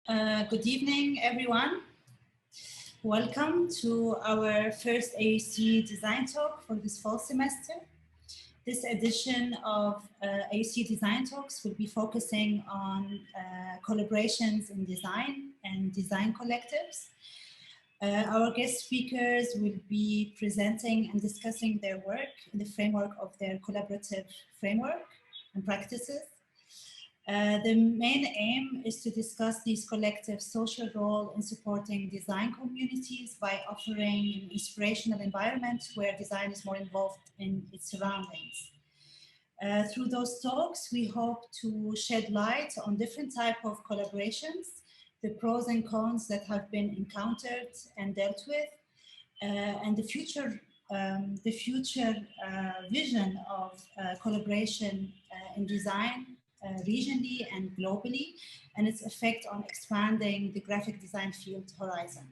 Good evening, everyone. Welcome to our first AUC Design Talk for this fall semester. This edition of AUC Design Talks will be focusing on collaborations in design and design collectives. Our guest speakers will be presenting and discussing their work in the framework of their collaborative framework and practices. The main aim is to discuss these collective social role in supporting design communities by offering an inspirational environment where design is more involved in its surroundings. Through those talks, we hope to shed light on different types of collaborations, the pros and cons that have been encountered and dealt with, and the future vision of collaboration in design regionally and globally, and its effect on expanding the graphic design field horizon.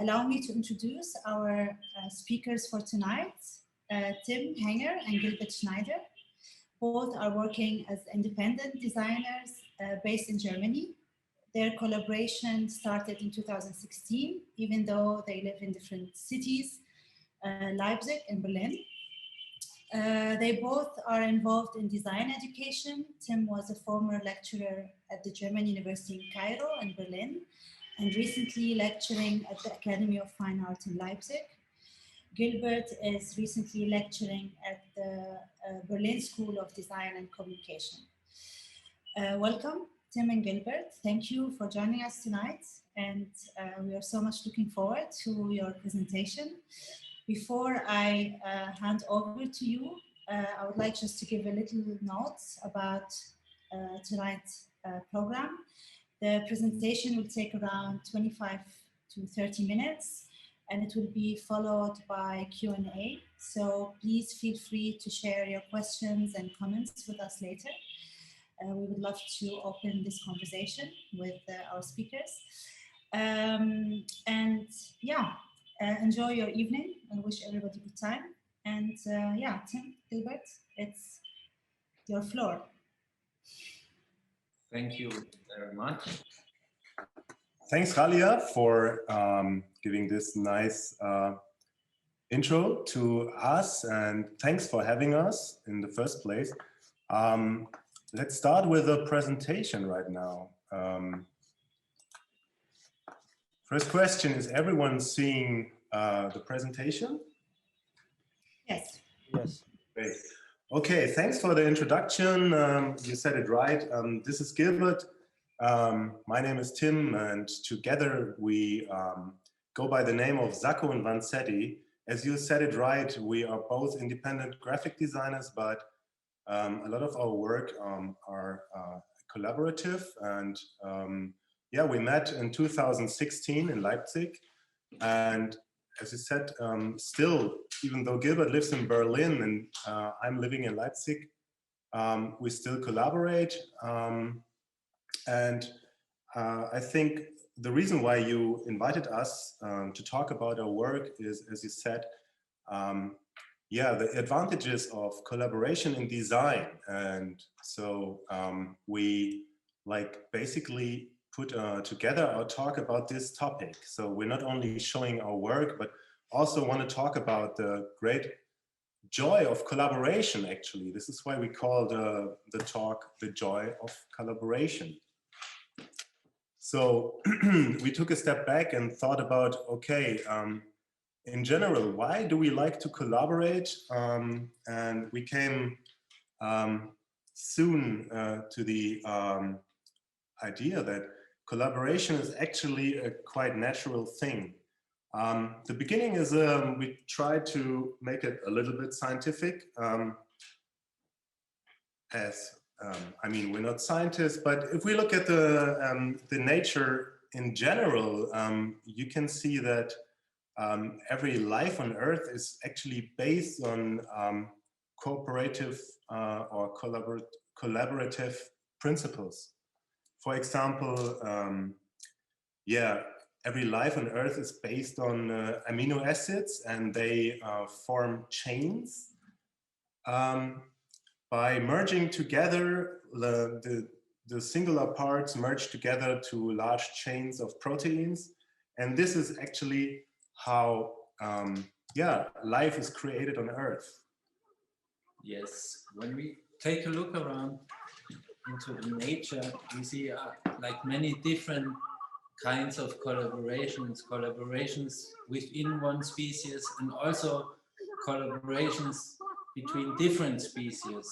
Allow me to introduce our speakers for tonight, Timm, Henger, and Gilbert Schneider. Both are working as independent designers based in Germany. Their collaboration started in 2016, even though they live in different cities, Leipzig and Berlin. They both are involved in design education. Timm was a former lecturer at the German University in Cairo and Berlin, and recently lecturing at the Academy of Fine Arts in Leipzig. Gilbert is recently lecturing at the Berlin School of Design and Communication. Welcome, Timm and Gilbert. Thank you for joining us tonight, and we are so much looking forward to your presentation. Before I hand over to you, I would like just to give a little notes about tonight's program. The presentation will take around 25 to 30 minutes, and it will be followed by Q&A. So please feel free to share your questions and comments with us later. We would love to open this conversation with our speakers. Enjoy your evening and wish everybody good time. And Timm, Gilbert, it's your floor. Thank you very much. Thanks, Hala, for giving this nice intro to us, and thanks for having us in the first place. Let's start with a presentation right now. First question, is everyone seeing the presentation? Yes. Yes. Great. Okay, thanks for the introduction. You said it right. This is Gilbert. My name is Timm, and together we go by the name of Sacco and Vanzetti. As you said it right, we are both independent graphic designers, but a lot of our work are collaborative, and yeah, we met in 2016 in Leipzig, and as you said, still, even though Gilbert lives in Berlin and I'm living in Leipzig, we still collaborate. And I think the reason why you invited us to talk about our work is, as you said, yeah, the advantages of collaboration in design. And so we basically put together our talk about this topic. So we're not only showing our work, but also want to talk about the great joy of collaboration, actually. This is why we call the talk The Joy of Collaboration. So we took a step back and thought about, okay, in general, why do we like to collaborate? And we came soon to the idea that collaboration is actually a quite natural thing. The beginning is we try to make it a little bit scientific. I mean, we're not scientists, but if we look at the nature in general, you can see that every life on Earth is actually based on cooperative or collaborative principles. For example, yeah, every life on Earth is based on amino acids, and they form chains. By merging together the singular parts merge together to large chains of proteins. And this is actually how life is created on Earth. Yes, when we take a look around into nature, we see like many different kinds of collaborations within one species, and also collaborations between different species.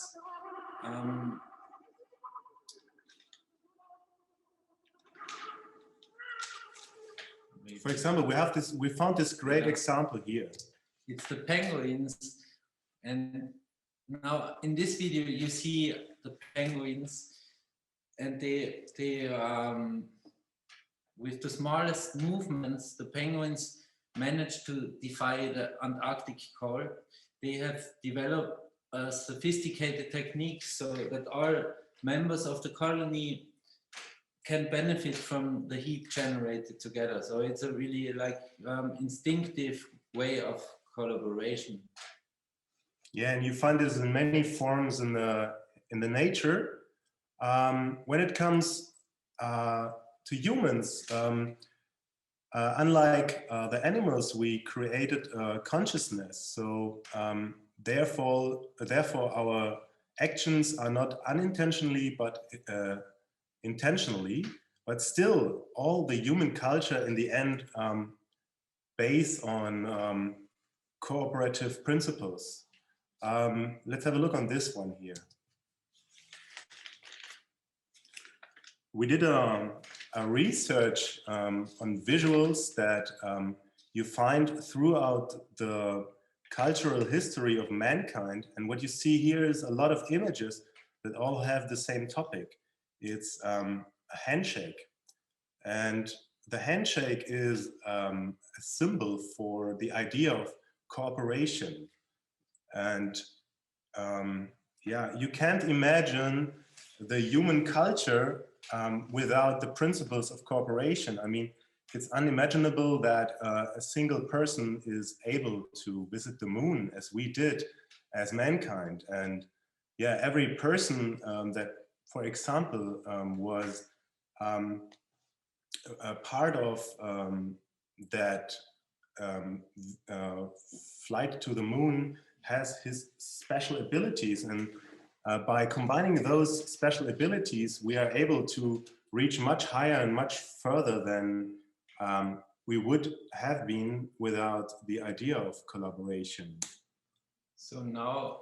For example, we found this great example here. It's the penguins, and now in this video you see the penguins, and they with the smallest movements, the penguins manage to defy the Antarctic cold. They have developed a sophisticated technique so that all members of the colony can benefit from the heat generated together. So it's a really like instinctive way of collaboration. Yeah, and you find this in many forms in the nature. When it comes to humans, unlike the animals, we created consciousness. So therefore, our actions are not unintentionally, but intentionally. But still, all the human culture in the end based on cooperative principles. Let's have a look on this one here. We did a research on visuals that you find throughout the cultural history of mankind. And what you see here is a lot of images that all have the same topic. It's a handshake. And the handshake is a symbol for the idea of cooperation. And you can't imagine the human culture without the principles of cooperation. I mean, it's unimaginable that a single person is able to visit the moon as we did as mankind. And yeah, every person that, for example, was a part of that flight to the moon has his special abilities, and by combining those special abilities, we are able to reach much higher and much further than we would have been without the idea of collaboration. So now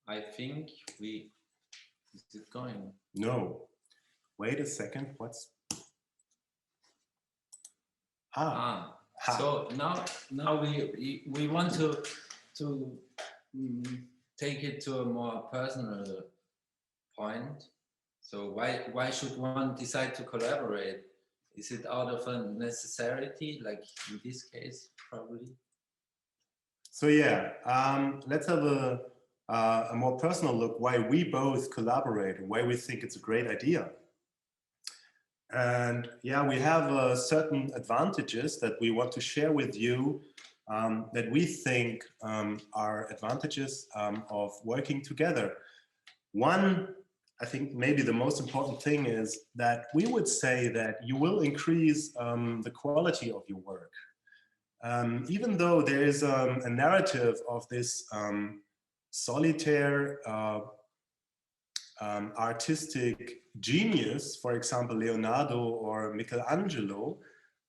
I think is it going? No, wait a second, what's... So now we want to take it to a more personal point. So why should one decide to collaborate? Is it out of a necessity, like in this case, probably? So yeah, let's have a more personal look why we both collaborate and why we think it's a great idea. And yeah, we have certain advantages that we want to share with you that we think are advantages of working together. One, I think maybe the most important thing is that we would say that you will increase the quality of your work. Even though there is a narrative of this solitaire artistic genius, for example, Leonardo or Michelangelo,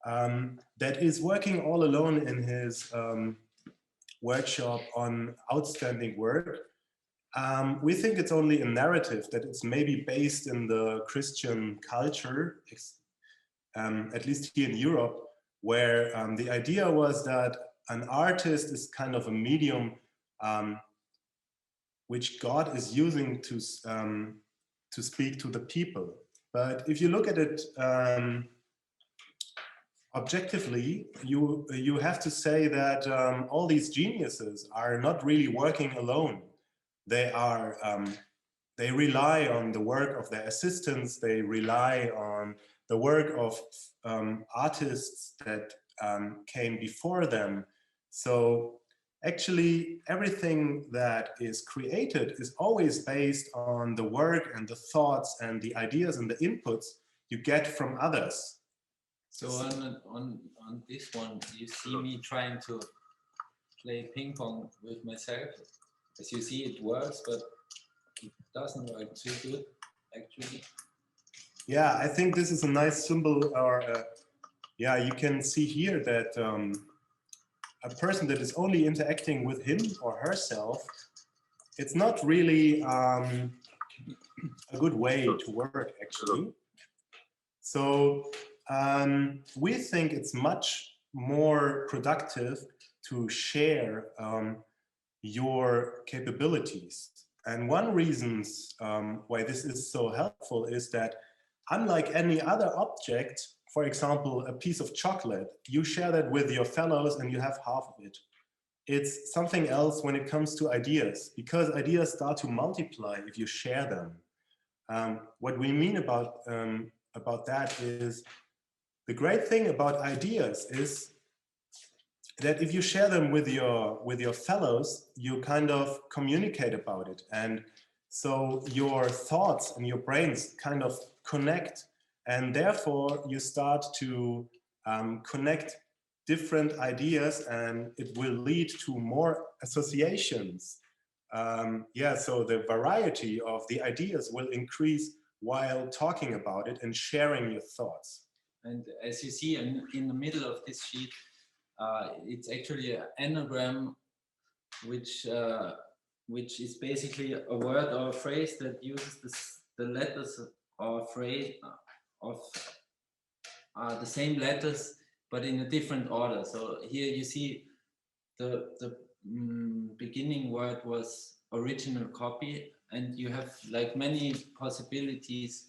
that is working all alone in his workshop on outstanding work. We think it's only a narrative, that it's maybe based in the Christian culture, at least here in Europe, where the idea was that an artist is kind of a medium which God is using to speak to the people. But if you look at it objectively, you have to say that all these geniuses are not really working alone. They are they rely on the work of their assistants. They rely on the work of artists that came before them. So actually everything that is created is always based on the work and the thoughts and the ideas and the inputs you get from others. So on this one, you see me trying to play ping pong with myself. As you see, it works, but it doesn't work too good, actually. Yeah, I think this is a nice symbol, or yeah, you can see here that a person that is only interacting with him or herself, it's not really a good way to work, actually. So we think it's much more productive to share your capabilities. And one reason why this is so helpful is that unlike any other object, for example, a piece of chocolate, you share that with your fellows and you have half of it. It's something else when it comes to ideas, because ideas start to multiply if you share them. What we mean about that is, the great thing about ideas is that if you share them with your fellows, you kind of communicate about it. And so your thoughts and your brains kind of connect, and therefore you start to connect different ideas, and it will lead to more associations. Yeah, so the variety of the ideas will increase while talking about it and sharing your thoughts. And as you see in the middle of this sheet, it's actually an anagram, which is basically a word or a phrase that uses the letters or phrase of the same letters, but in a different order. So here you see the beginning word was original copy, and you have like many possibilities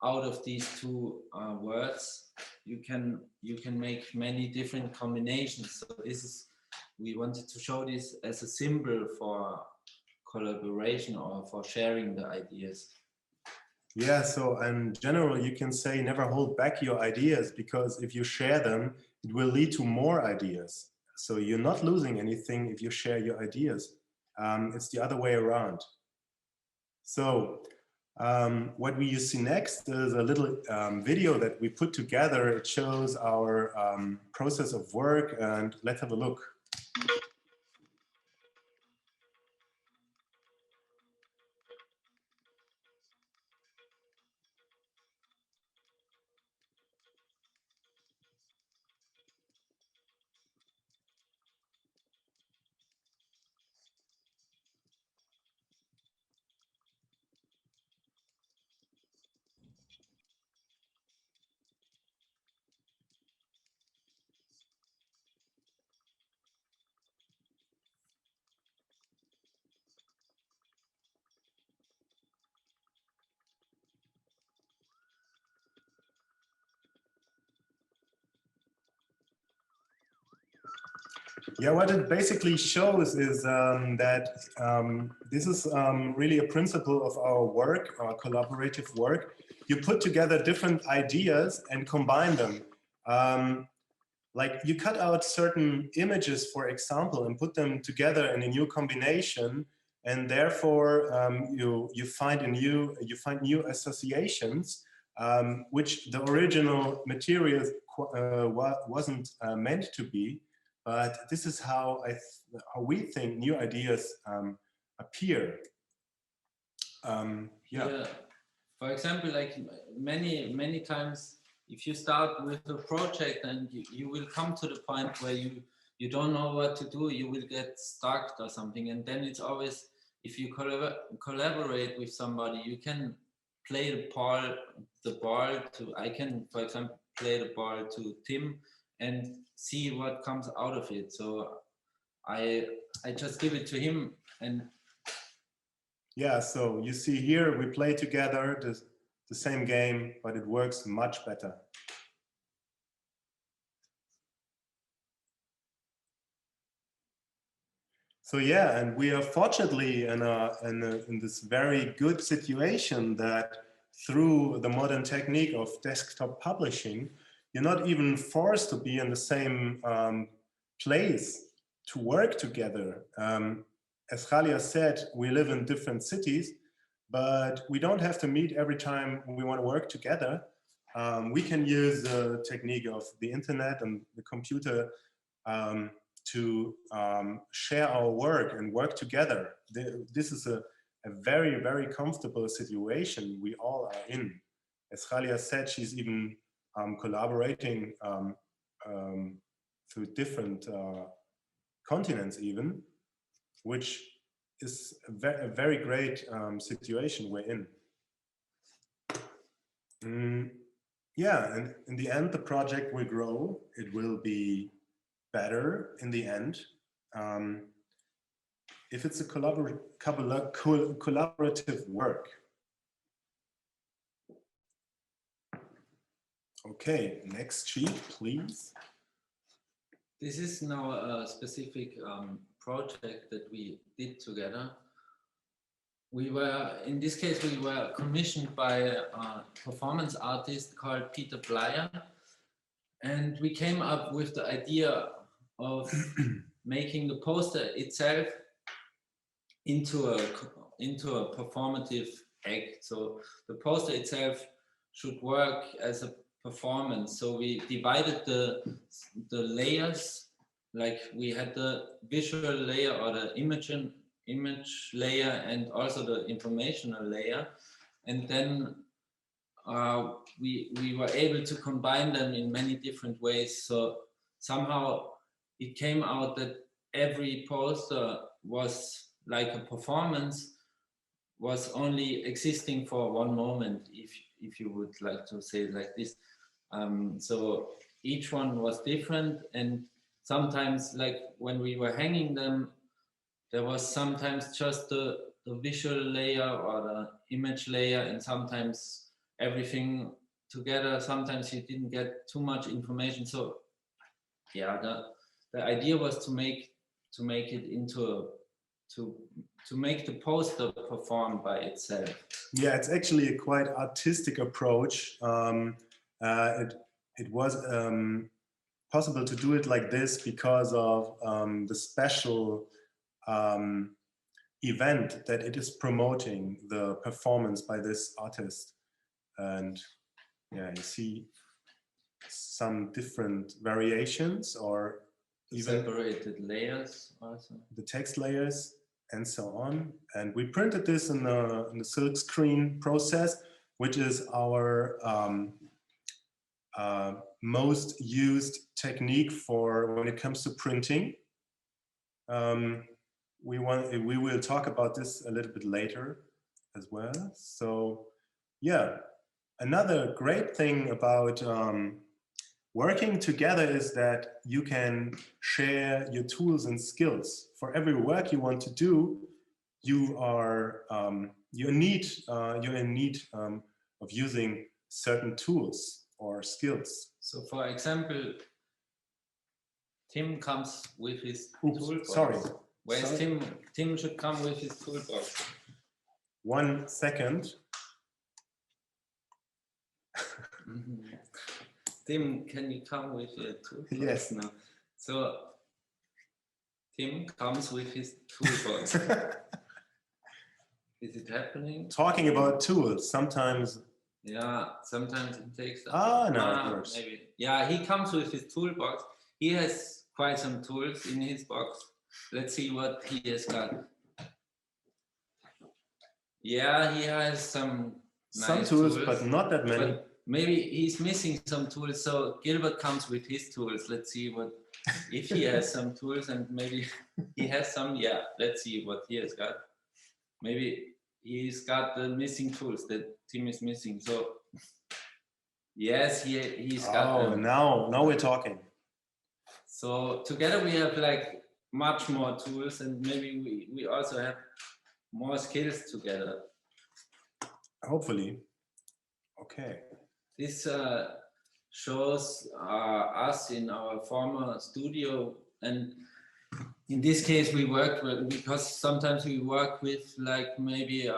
out of these two words. You can make many different combinations. So this is, we wanted to show this as a symbol for collaboration or for sharing the ideas. Yeah, so in general, you can say never hold back your ideas, because if you share them, it will lead to more ideas. So you're not losing anything if you share your ideas. It's the other way around. So what you see next is a little video that we put together. It shows our process of work, and let's have a look. Yeah, what it basically shows is that this is really a principle of our work, our collaborative work. You put together different ideas and combine them. Like you cut out certain images, for example, and put them together in a new combination, and therefore you find new associations, which the original material wasn't meant to be. But this is how we think new ideas appear. Yeah. For example, like many times, if you start with a project and you will come to the point where you don't know what to do, you will get stuck or something. And then it's always, if you collaborate with somebody, you can play the ball to, I can, for example, play the ball to Timm and see what comes out of it. So I just give it to him. And yeah, so you see here we play together the same game, but it works much better. So yeah, and we are fortunately in this very good situation that through the modern technique of desktop publishing, you're not even forced to be in the same place work together. As Hala said, we live in different cities, but we don't have to meet every time we want to work together. We can use the technique of the internet and the computer to share our work and work together. This is a very, very comfortable situation we all are in. As Hala said, she's even collaborating through different continents even, which is a very great situation we're in. Yeah, and in the end, the project will grow. It will be better in the end. If it's a collaborative work. Okay, next sheet, please. This is now a specific project that we did together. We were, in this case, we were commissioned by a performance artist called Peter Blyer, and we came up with the idea of making the poster itself into a performative act. So the poster itself should work as a performance. So we divided the layers, like we had the visual layer or the image layer and also the informational layer, and then we were able to combine them in many different ways. So somehow it came out that every poster was like a performance, was only existing for one moment, if you would like to say it like this. So each one was different, and sometimes, like when we were hanging them, there was sometimes just the visual layer or the image layer, and sometimes everything together. Sometimes you didn't get too much information. So yeah, the idea was to make it into to make the poster perform by itself. Yeah, it's actually a quite artistic approach. It was possible to do it like this because of the special event that it is promoting, the performance by this artist. And yeah, you see some different variations, or even separated layers also, the text layers and so on. And we printed this in the silk screen process, which is our most used technique for when it comes to printing. We will talk about this a little bit later as well. So yeah, another great thing about working together is that you can share your tools and skills. For every work you want to do, you're in need of using certain tools or skills. So for example, Timm comes with his toolbox. Sorry. Where's Timm? Timm should come with his toolbox. 1 second. Timm, can you come with your toolbox? Yes. No. So Timm comes with his toolbox. Is it happening? Talking about tools, sometimes. Yeah, sometimes it takes. It works. Maybe. Yeah, he comes with his toolbox. He has quite some tools in his box. Let's see what he has got. Yeah, he has some nice tools, but not that many. But maybe he's missing some tools, so Gilbert comes with his tools. Let's see what if he has some tools, and maybe he has some. Yeah, let's see what he has got. Maybe he's got the missing tools that Timm is missing. So yes, he's got them. Now we're talking. So together we have like much more tools, and maybe we also have more skills together. Hopefully. Okay. This shows us in our former studio, and in this case we worked with, because sometimes we work with like maybe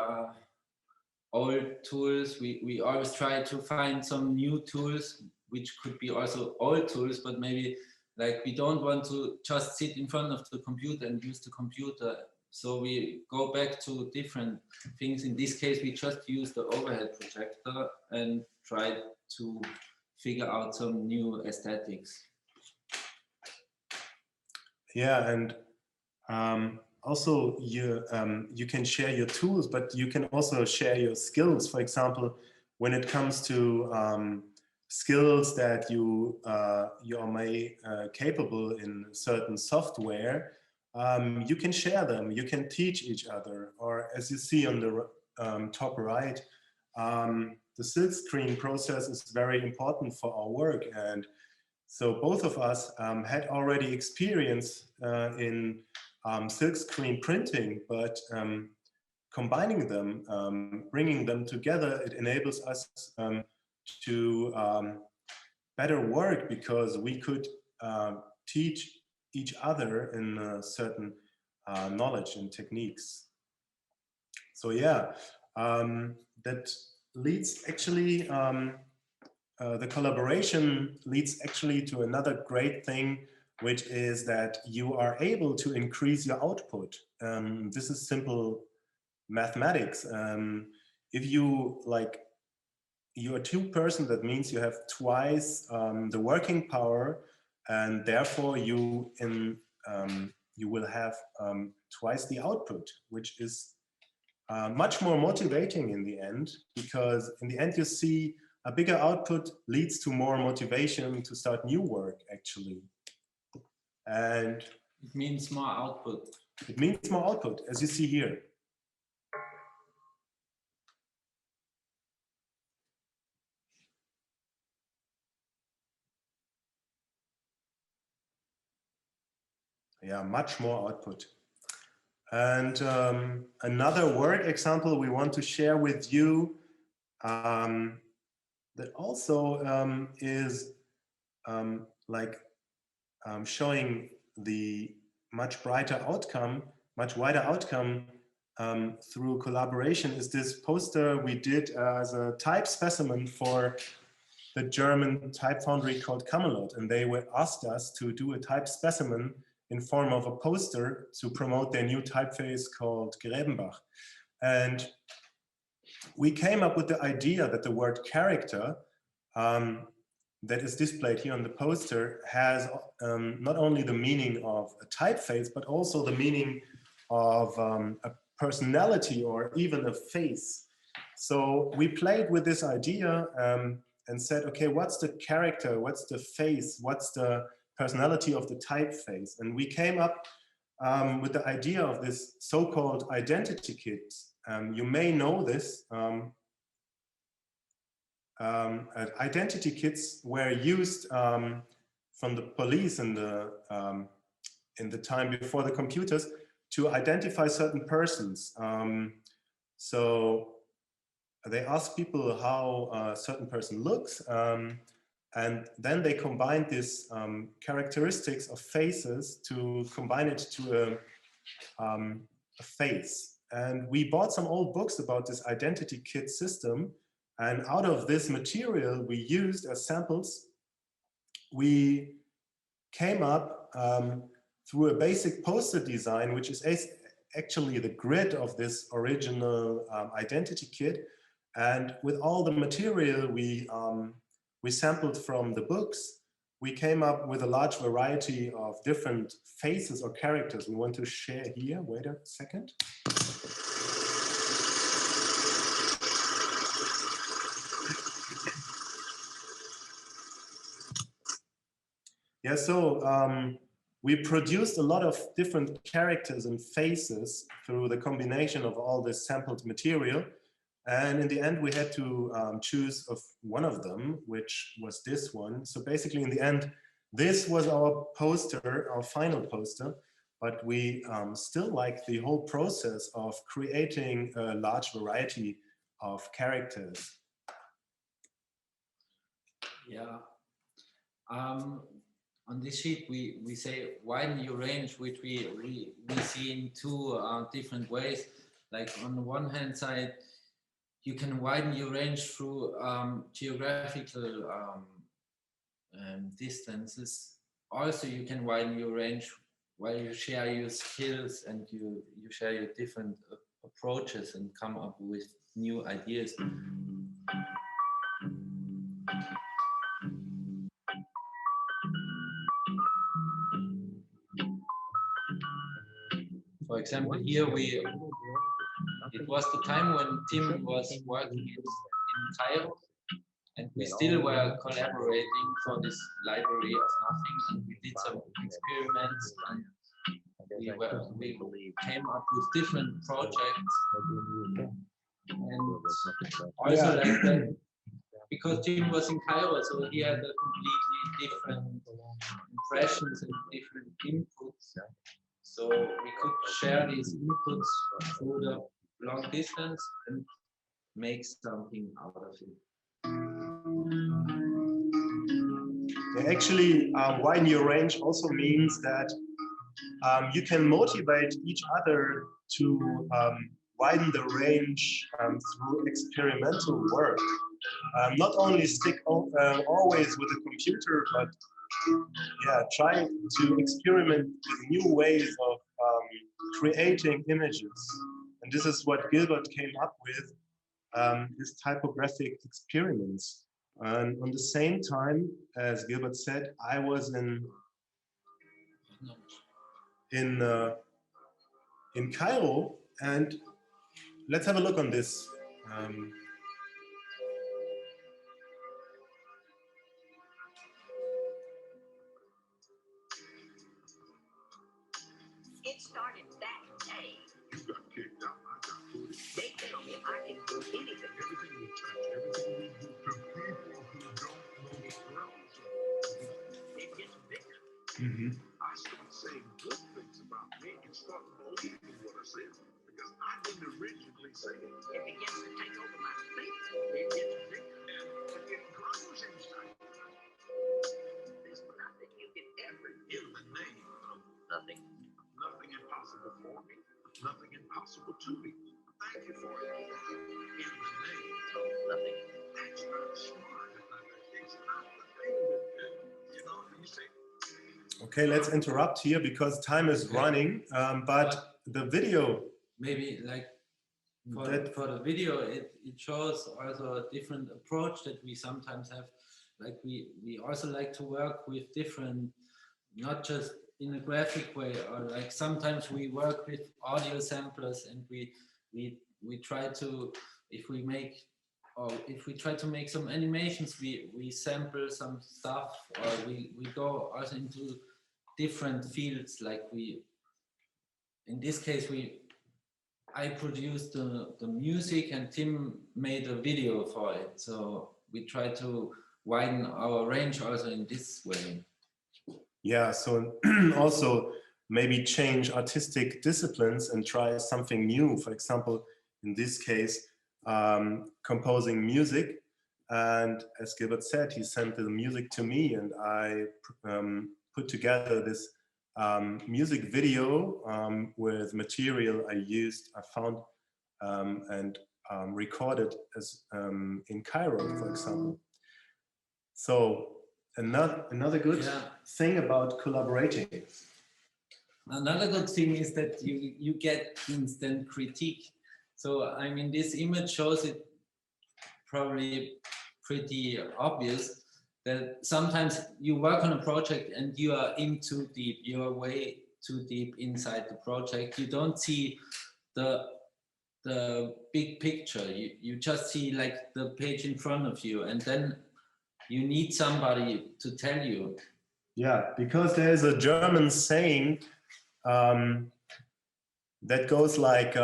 old tools. We always try to find some new tools, which could be also old tools, but maybe Like, we don't want to just sit in front of the computer and use the computer. So we go back to different things. In this case, we just use the overhead projector and try to figure out some new aesthetics. Yeah, and also you can share your tools, but you can also share your skills. For example, when it comes to skills that you are capable in certain software, you can share them, you can teach each other. Or as you see on the top right, the silk screen process is very important for our work. And so both of us had already experience in silk screen printing, but combining them, bringing them together, it enables us to better work, because we could teach each other in certain knowledge and techniques. So yeah, that leads actually, the collaboration leads actually to another great thing, which is that you are able to increase your output. This is simple mathematics. If you you're two-person, that means you have twice the working power, and therefore you will have twice the output, which is much more motivating in the end, because in the end you see a bigger output leads to more motivation to start new work, actually. And it means more output. It means more output, as you see here. Yeah, much more output. And another work example we want to share with you that also is showing the much wider outcome through collaboration, is this poster we did as a type specimen for the German type foundry called Camelot, and they asked us to do a type specimen in form of a poster to promote their new typeface called Grebenbach. And we came up with the idea that the word character that is displayed here on the poster has not only the meaning of a typeface, but also the meaning of a personality or even a face. So we played with this idea and said, okay, what's the character, what's the face, what's the personality of the typeface? And we came up with the idea of this so-called identity kit. You may know this. Identity kits were used from the police in the time before the computers to identify certain persons. So they ask people how a certain person looks, and then they combined these characteristics of faces to combine it to a face. And we bought some old books about this identity kit system, and out of this material we used as samples, we came up through a basic poster design, which is actually the grid of this original identity kit. And with all the material we sampled from the books, we came up with a large variety of different faces or characters we want to share here. Wait a second. Yeah, so we produced a lot of different characters and faces through the combination of all this sampled material. And in the end, we had to choose of one of them, which was this one. So basically, in the end, this was our poster, our final poster, but we still like the whole process of creating a large variety of characters. Yeah. On this sheet, we say widen your range, which we see in two different ways. Like on the one hand side, you can widen your range through geographical distances, also you can widen your range while you share your skills and you share your different approaches and come up with new ideas. For example, here it was the time when Timm was working in Cairo, and we still were collaborating for this library of nothing, and we did some experiments, and we came up with different projects. And also like that, because Timm was in Cairo, so he had a completely different impressions and different inputs. So we could share these inputs through the long distance and make something out of it. Actually, widen your range also means that you can motivate each other to widen the range through experimental work. Not only stick always with the computer, but try to experiment with new ways of creating images. And this is what Gilbert came up with, his typographic experiments. And on the same time, as Gilbert said, I was in Cairo, and let's have a look on this. It started that day. You got kicked out. I got booted. They tell me I can do anything. Everything we touch, everything we do to people who don't know the grounds. It gets bigger. I start saying good things about me and start believing what I said because I didn't originally say it. It begins to take over my faith. It gets bigger and it grows inside. There's nothing you can ever do in the name of nothing. Nothing impossible for me, nothing impossible to me. Thank you for it. In the name of nothing. That's not smart. It's not the thing that, you know, you say. Okay, let's interrupt here because time is running, but the video. Maybe like for the video, it shows also a different approach that we sometimes have. Like we also like to work with different, not just in a graphic way, or like sometimes we work with audio samplers and we try to, if we try to make some animations, we sample some stuff, or we go also into different fields. Like in this case, I produced the music and Timm made a video for it. So we try to widen our range also in this way. Yeah, so also maybe change artistic disciplines and try something new. For example, in this case, composing music. And as Gilbert said, he sent the music to me, and I put together this music video with material I found and recorded as in Cairo, for example. So another good thing about collaborating. Another good thing is that you get instant critique. So I mean, this image shows it probably pretty obvious that sometimes you work on a project and you are in too deep, you are way too deep inside the project. You don't see the big picture. You just see like the page in front of you, and then you need somebody to tell you. Yeah, because there's a German saying that goes like,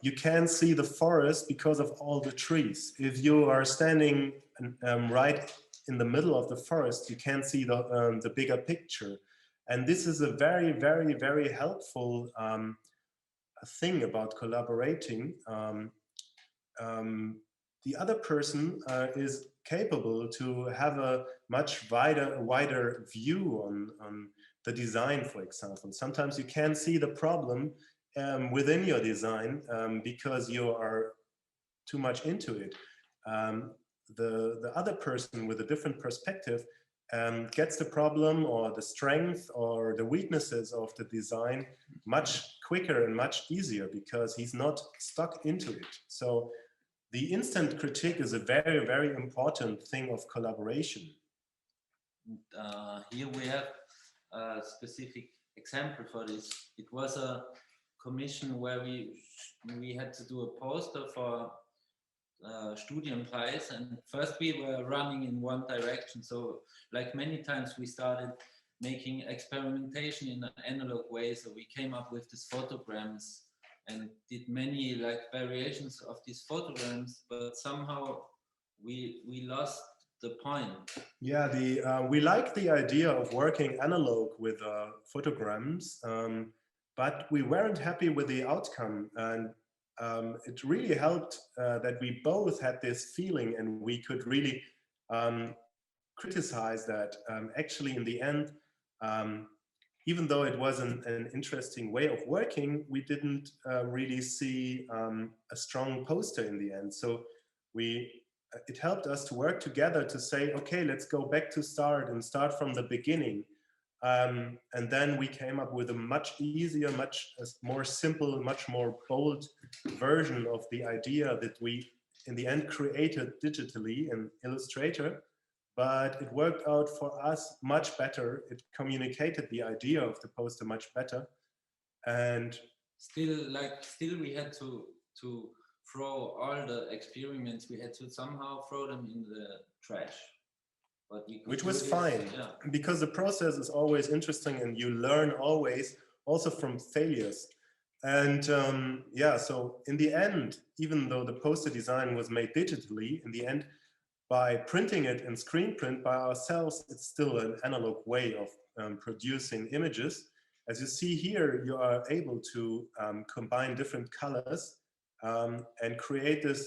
you can't see the forest because of all the trees. If you are standing right in the middle of the forest, you can't see the bigger picture. And this is a very, very, very helpful thing about collaborating. The other person is capable to have a much wider view on the design, for example. Sometimes you can't see the problem within your design because you are too much into it. The other person with a different perspective gets the problem or the strength or the weaknesses of the design much quicker and much easier because he's not stuck into it. So the instant critique is a very, very important thing of collaboration. Here we have a specific example for this. It was a commission where we had to do a poster for Studienpreis, and first we were running in one direction. So like many times we started making experimentation in an analog way. So we came up with these photograms and did many like variations of these photograms, but somehow we lost the point. Yeah, we like the idea of working analog with photograms, but we weren't happy with the outcome. And it really helped that we both had this feeling and we could really criticize that actually in the end, even though it was an interesting way of working, we didn't really see a strong poster in the end. So it helped us to work together to say, okay, let's go back to start and start from the beginning. And then we came up with a much easier, much more simple, much more bold version of the idea that we, in the end, created digitally in Illustrator. But it worked out for us much better. It communicated the idea of the poster much better. And still we had to throw all the experiments. We had to somehow throw them in the trash. Which was fine, yeah. Because the process is always interesting and you learn always also from failures. And yeah, so in the end, even though the poster design was made digitally, in the end, by printing it in screen print by ourselves, it's still an analog way of producing images. As you see here, you are able to combine different colors and create this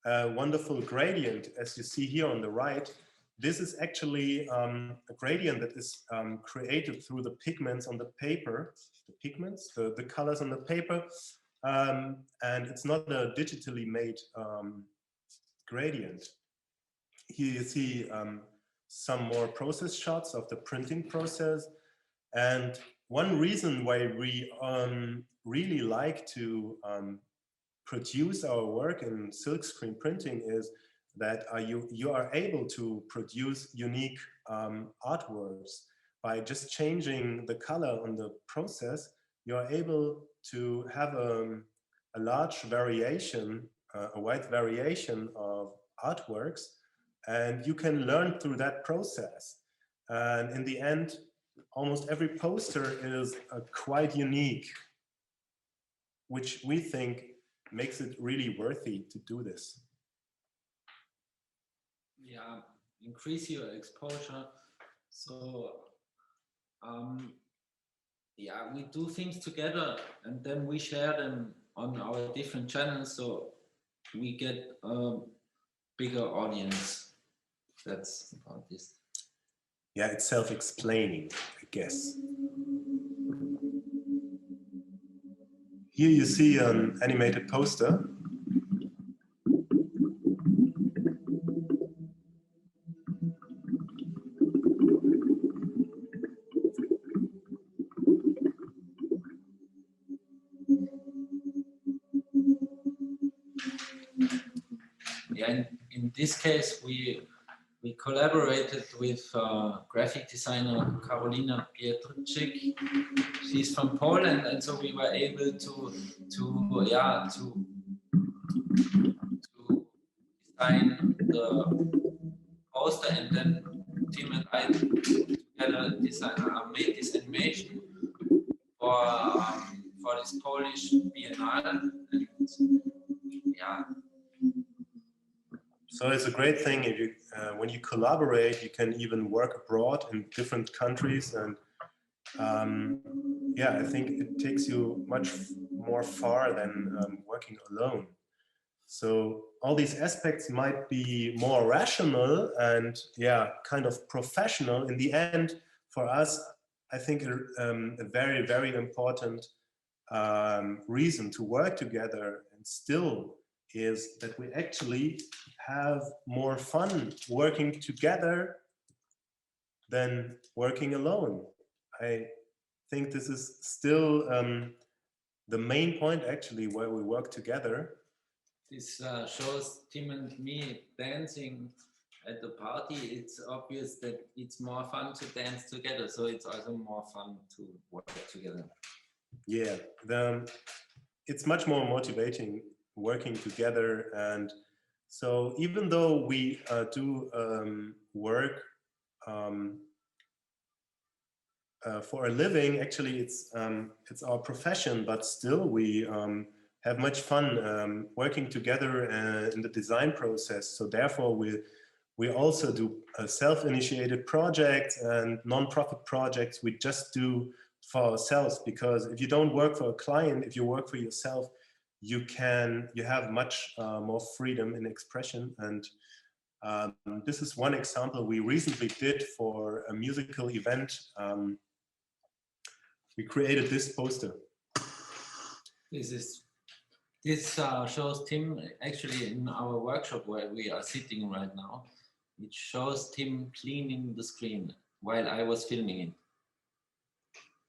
wonderful gradient, as you see here on the right. This is actually a gradient that is created through the pigments on the paper, the colors on the paper, and it's not a digitally made gradient. Here you see some more process shots of the printing process. And one reason why we really like to produce our work in silkscreen printing is that you are able to produce unique artworks. By just changing the color on the process, you are able to have a large variation, a wide variation of artworks, and you can learn through that process. And in the end, almost every poster is quite unique, which we think makes it really worthy to do this. Yeah, increase your exposure. So yeah, we do things together and then we share them on our different channels, so we get a bigger audience. That's about this. Yeah, it's self-explaining, I guess. Here you see an animated poster. Yeah, in this case, we collaborated with graphic designer Karolina Pietrczyk. She's from Poland, and so we were able to design the poster, and then Timm and I together made this animation for this Polish Biennale. And, yeah. So it's a great thing if you, when you collaborate, you can even work abroad in different countries, and yeah, I think it takes you much more far than working alone. So all these aspects might be more rational and yeah, kind of professional. In the end, for us, I think a very, very important reason to work together and still is that we actually have more fun working together than working alone. I think this is still the main point actually where we work together. This shows Timm and me dancing at the party. It's obvious that it's more fun to dance together, so it's also more fun to work together. Yeah, it's much more motivating working together. And so even though we do work for a living, actually it's our profession, but still we have much fun working together in the design process. So therefore we also do self-initiated projects and non-profit projects we just do for ourselves, because if you don't work for a client, if you work for yourself, you have much more freedom in expression. And this is one example we recently did for a musical event. We created this poster. This shows Timm actually in our workshop where we are sitting right now. It shows Timm cleaning the screen while I was filming it.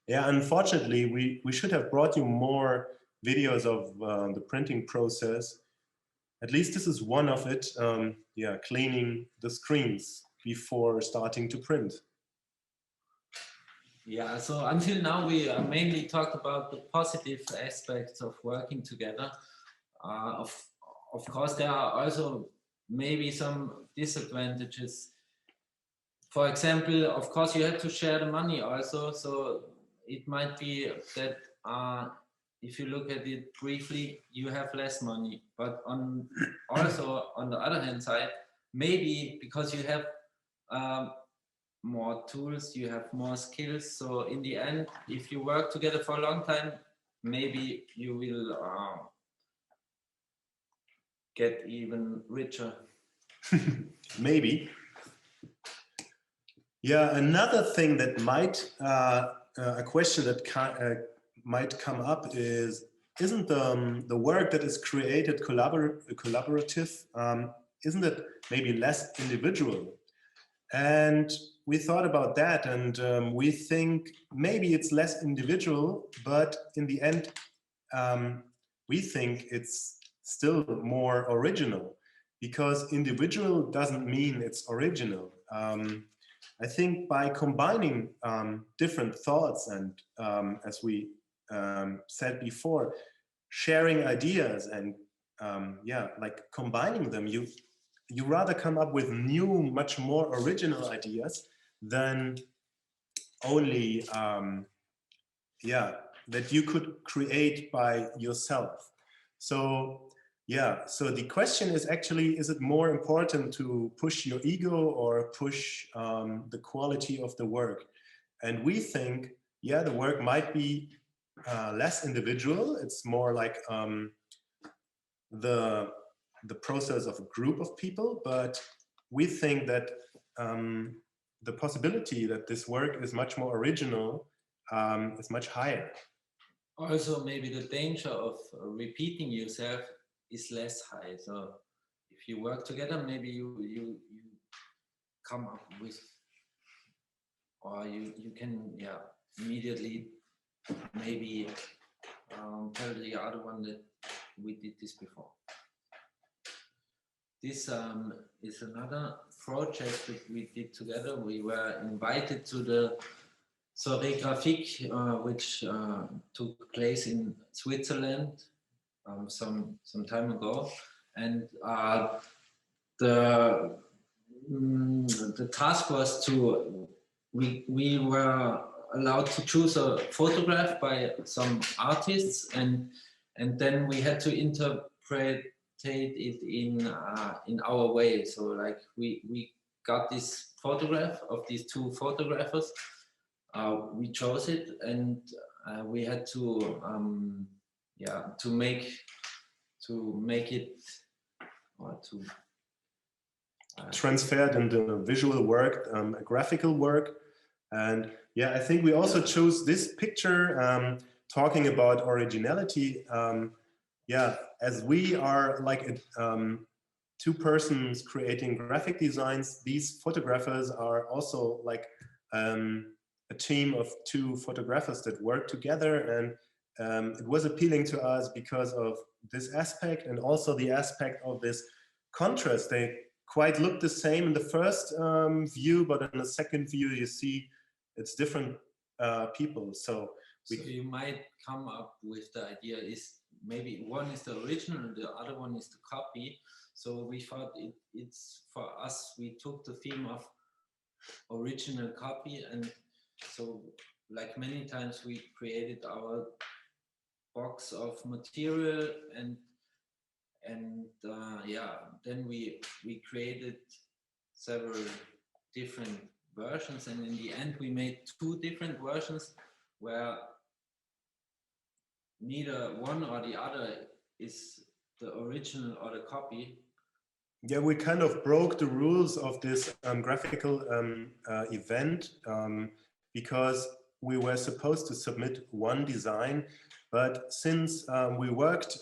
Yeah, unfortunately, we should have brought you more videos of the printing process. At least this is one of it. Yeah, cleaning the screens before starting to print. Yeah, so until now we mainly talked about the positive aspects of working together. Of course, there are also maybe some disadvantages. For example, of course, you have to share the money also. So it might be that if you look at it briefly, you have less money. But also on the other hand side, maybe because you have more tools, you have more skills. So in the end, if you work together for a long time, maybe you will get even richer. Maybe. Yeah, another thing that might, a question that might come up is, isn't the work that is created collaborative, isn't it maybe less individual? And we thought about that, and we think maybe it's less individual, but in the end, we think it's still more original, because individual doesn't mean it's original. I think by combining different thoughts and, as we said before, sharing ideas and yeah, like combining them, you rather come up with new, much more original ideas than only, yeah, that you could create by yourself. So yeah, so the question is actually, is it more important to push your ego or push the quality of the work? And we think, yeah, the work might be less individual. It's more like the process of a group of people, but we think that the possibility that this work is much more original is much higher. Also, maybe the danger of repeating yourself is less high. So if you work together, maybe you come up with, or you can, yeah, immediately maybe tell the other one that we did this before. This is another project that we did together. We were invited to the Soirée Graphique, which took place in Switzerland some time ago, and the task was to we were allowed to choose a photograph by some artists, and then we had to interpret it in our way. So like we got this photograph of these two photographers. We chose it, and we had to yeah, to make it, or to transferred into visual work, a graphical work. And yeah, I think we also chose this picture talking about originality. Yeah, as we are like two persons creating graphic designs. These photographers are also like a team of two photographers that work together, and it was appealing to us because of this aspect and also the aspect of this contrast. They quite look the same in the first view, but in the second view you see it's different people. So you might come up with the idea is maybe one is the original and the other one is the copy. So we thought it's for us, we took the theme of original copy, and so like many times we created our box of material, and yeah, then we created several different versions, and in the end we made two different versions where neither one or the other is the original or the copy. Yeah, we kind of broke the rules of this graphical event because we were supposed to submit one design, but since we worked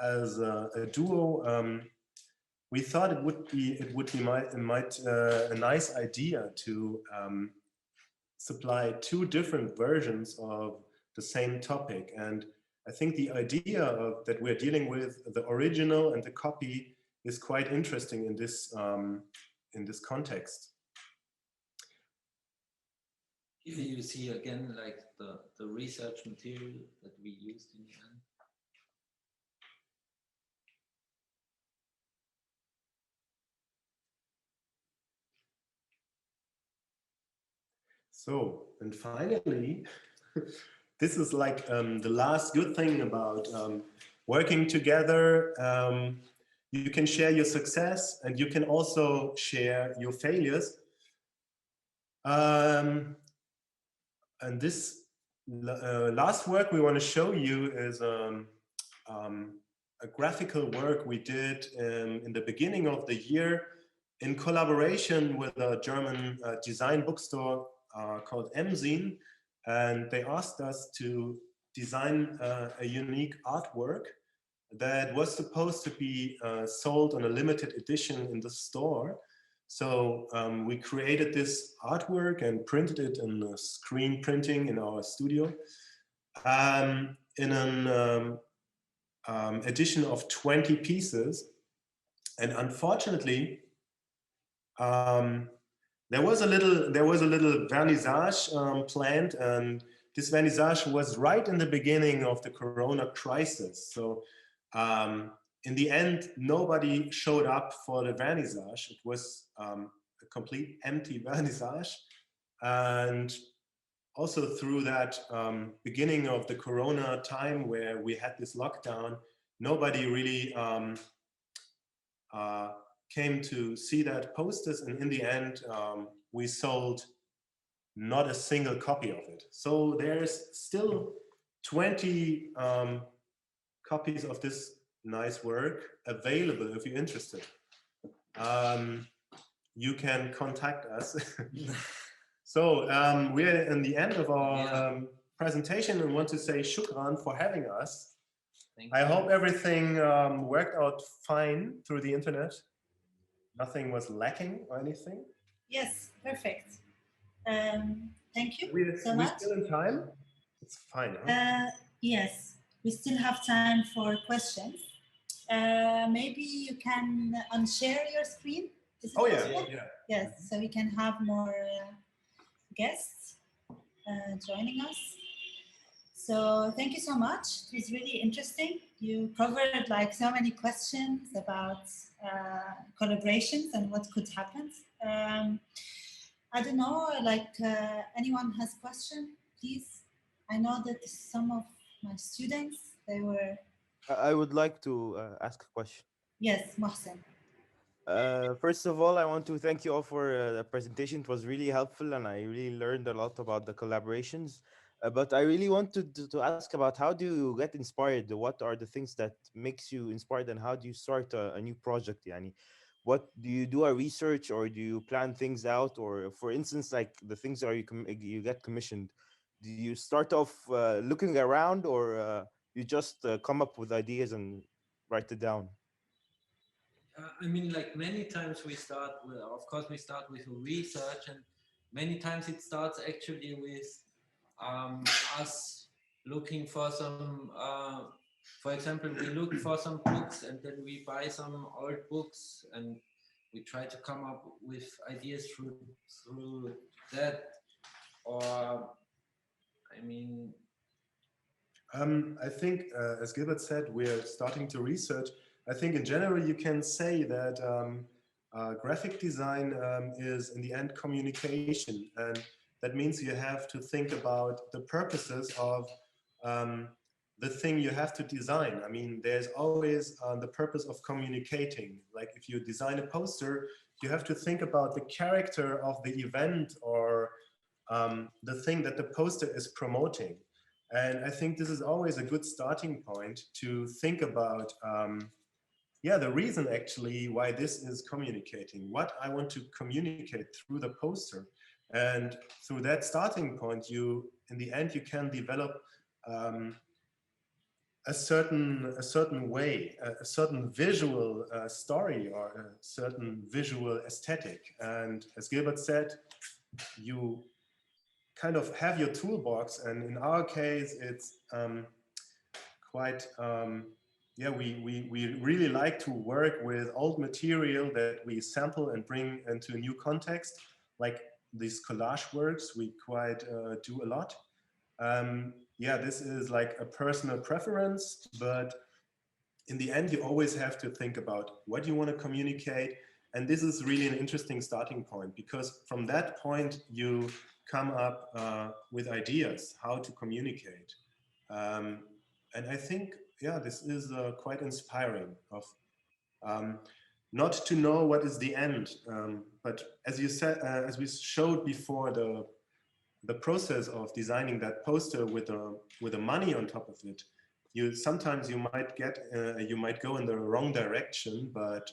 as a duo, we thought it would be a nice idea to supply two different versions of the same topic. And I think the idea of that we're dealing with the original and the copy is quite interesting in this context. Here you see again like the research material that we used in the end. So, and finally, this is like the last good thing about working together. You can share your success and you can also share your failures. And this last work we want to show you is a graphical work we did in the beginning of the year in collaboration with a German design bookstore called Emzin, and they asked us to design a unique artwork that was supposed to be sold on a limited edition in the store. So we created this artwork and printed it in screen printing in our studio in an edition of 20 pieces. And unfortunately, there was a little vernissage planned, and this vernissage was right in the beginning of the Corona crisis. So in the end, nobody showed up for the vernissage. It was a complete empty vernissage. And also through that beginning of the Corona time where we had this lockdown, nobody really came to see that posters, and in the end we sold not a single copy of it. So there's still 20 copies of this nice work available if you're interested. You can contact us. So we're in the end of our presentation and want to say shukran for having us. I hope everything worked out fine through the internet. Nothing was lacking or anything. Yes, perfect. Thank you We're so much. still in time. It's fine. Huh? Yes, we still have time for questions. Maybe you can unshare your screen. Is it possible? Yes, so we can have more guests joining us. So thank you so much. It was really interesting. You covered like so many questions about collaborations and what could happen. I don't know, like anyone has question, please. I know that some of my students, they were... I would like to ask a question. Yes, Mohsen. First of all, I want to thank you all for the presentation. It was really helpful, and I really learned a lot about the collaborations. But I really wanted to ask about how do you get inspired? What are the things that makes you inspired, and how do you start a new project? Yani, what do you do a research, or do you plan things out? Or for instance, like the things are you get commissioned, do you start off looking around, or you just come up with ideas and write it down? I mean, like many times we start with, of course, we start with research, and many times it starts actually with us looking for some, for example, we look for some books and then we buy some old books and we try to come up with ideas through that. Or, I mean, I think, as Gilbert said, we're starting to research. I think in general, you can say that graphic design is in the end communication. And that means you have to think about the purposes of the thing you have to design. I mean, there's always the purpose of communicating. Like if you design a poster, you have to think about the character of the event or the thing that the poster is promoting. And I think this is always a good starting point to think about, yeah, the reason actually why this is communicating, what I want to communicate through the poster. And through that starting point, you, in the end, you can develop a certain way, a certain visual story or a certain visual aesthetic. And as Gilbert said, you kind of have your toolbox, and in our case it's quite yeah, we really like to work with old material that we sample and bring into a new context, like these collage works we quite do a lot. Yeah, this is like a personal preference, but in the end you always have to think about what you want to communicate. And this is really an interesting starting point, because from that point you come up with ideas how to communicate. And I think, yeah, this is quite inspiring of not to know what is the end. But as you said, as we showed before, the process of designing that poster with the money on top of it, sometimes you might get, you might go in the wrong direction, but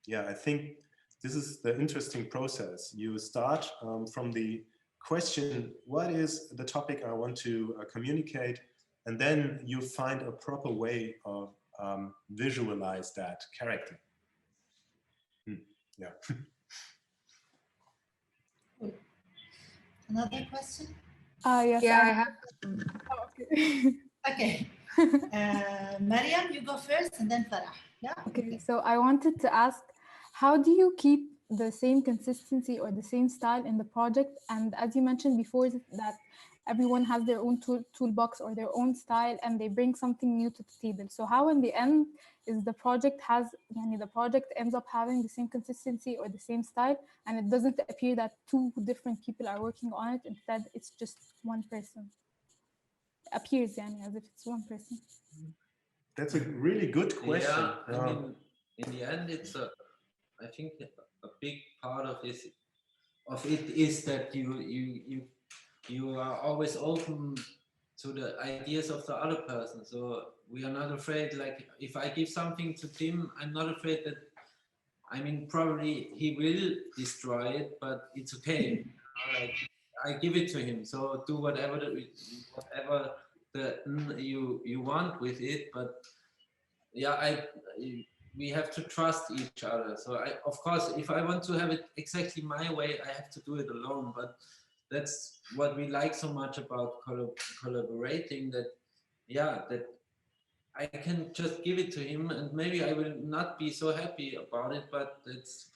yeah, I think this is the interesting process. You start from the question, what is the topic I want to communicate? And then you find a proper way of visualize that character. Yeah. Another question? Yes, Yeah, I I have. oh, okay. Okay. Mariam, you go first, and then Farah. Yeah. Okay, so I wanted to ask, how do you keep the same consistency or the same style in the project? And as you mentioned before, that everyone has their own toolbox or their own style, and they bring something new to the table. So how in the end is the project ends up having the same consistency or the same style, and it doesn't appear that two different people are working on it, instead it's just one person. It appears as if it's one person. That's a really good question. Yeah, I mean, in the end, it's I think a big part of it is that you are always open to the ideas of the other person. So we are not afraid, like if I give something to Timm, I'm not afraid that, I mean, probably he will destroy it, but it's okay. Like I give it to him, so do whatever you want with it. But yeah, we have to trust each other. So of course, if I want to have it exactly my way, I have to do it alone. But that's what we like so much about collaborating, that that I can just give it to him, and maybe I will not be so happy about it, but it's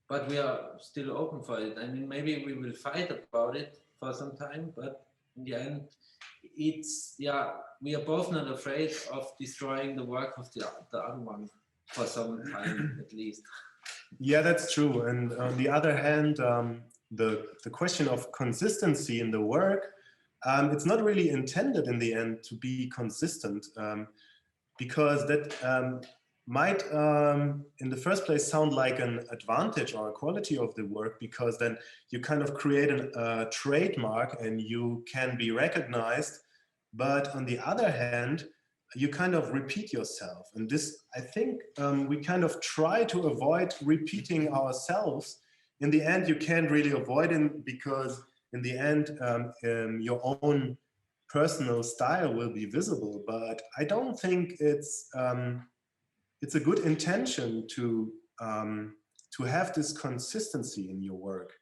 but we are still open for it. I mean, maybe we will fight about it for some time, but in the end, it's we are both not afraid of destroying the work of the other one for some time at least. Yeah, that's true. And on the other hand, the question of consistency in the work, it's not really intended in the end to be consistent, because that might in the first place sound like an advantage or a quality of the work, because then you kind of create a trademark and you can be recognized. But on the other hand, you kind of repeat yourself. And this, I think, we kind of try to avoid repeating ourselves. In the end, you can't really avoid it, because in the end, your own personal style will be visible. But I don't think it's it's a good intention to have this consistency in your work.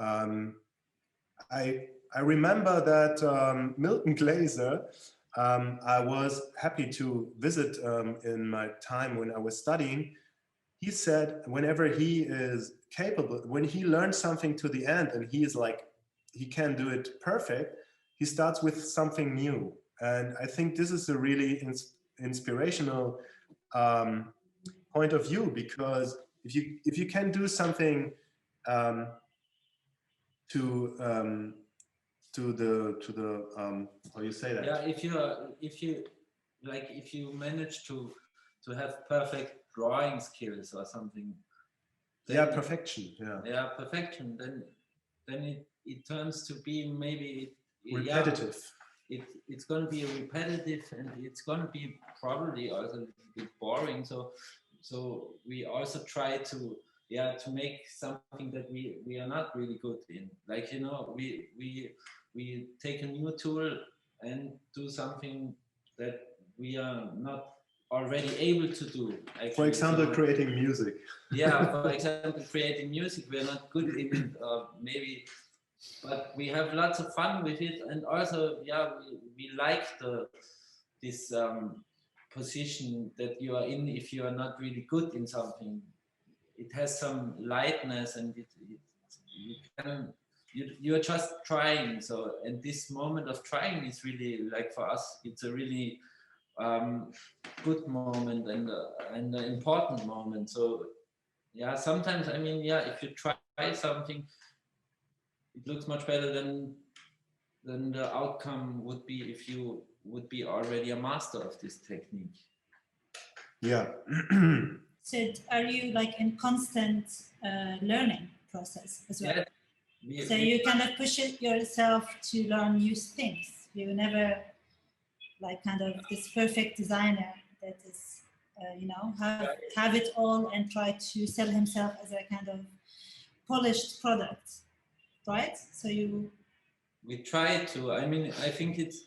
I remember that Milton Glaser, I was happy to visit in my time when I was studying. He said whenever he is capable, when he learns something to the end and he is like, he can do it perfect, he starts with something new. And I think this is a really inspirational point of view, because if you can do something to the how you say that? Yeah, if you manage to have perfect drawing skills or something. Yeah, perfection. Yeah. Yeah, perfection. Then it turns to be maybe repetitive. Yeah, it's going to be repetitive, and it's going to be probably also a bit boring. So we also try to make something that we are not really good in. Like, you know, we take a new tool and do something that we are not already able to do. Actually. For example, creating music. Yeah, for example, creating music, we're not good in it, maybe, but we have lots of fun with it, and also, yeah, we like this position that you are in if you are not really good in something. It has some lightness, and you're just trying. So, and this moment of trying is really, like, for us, it's a really good moment and an important moment. So yeah, sometimes, I mean, yeah, if you try something, it looks much better than the outcome would be if you would be already a master of this technique. Yeah. So are you like in constant learning process as well? Yeah. So you kind of push it yourself to learn new things. You never like kind of this perfect designer that is, you know, have it all and try to sell himself as a kind of polished product, right? So we try to. I mean, I think it's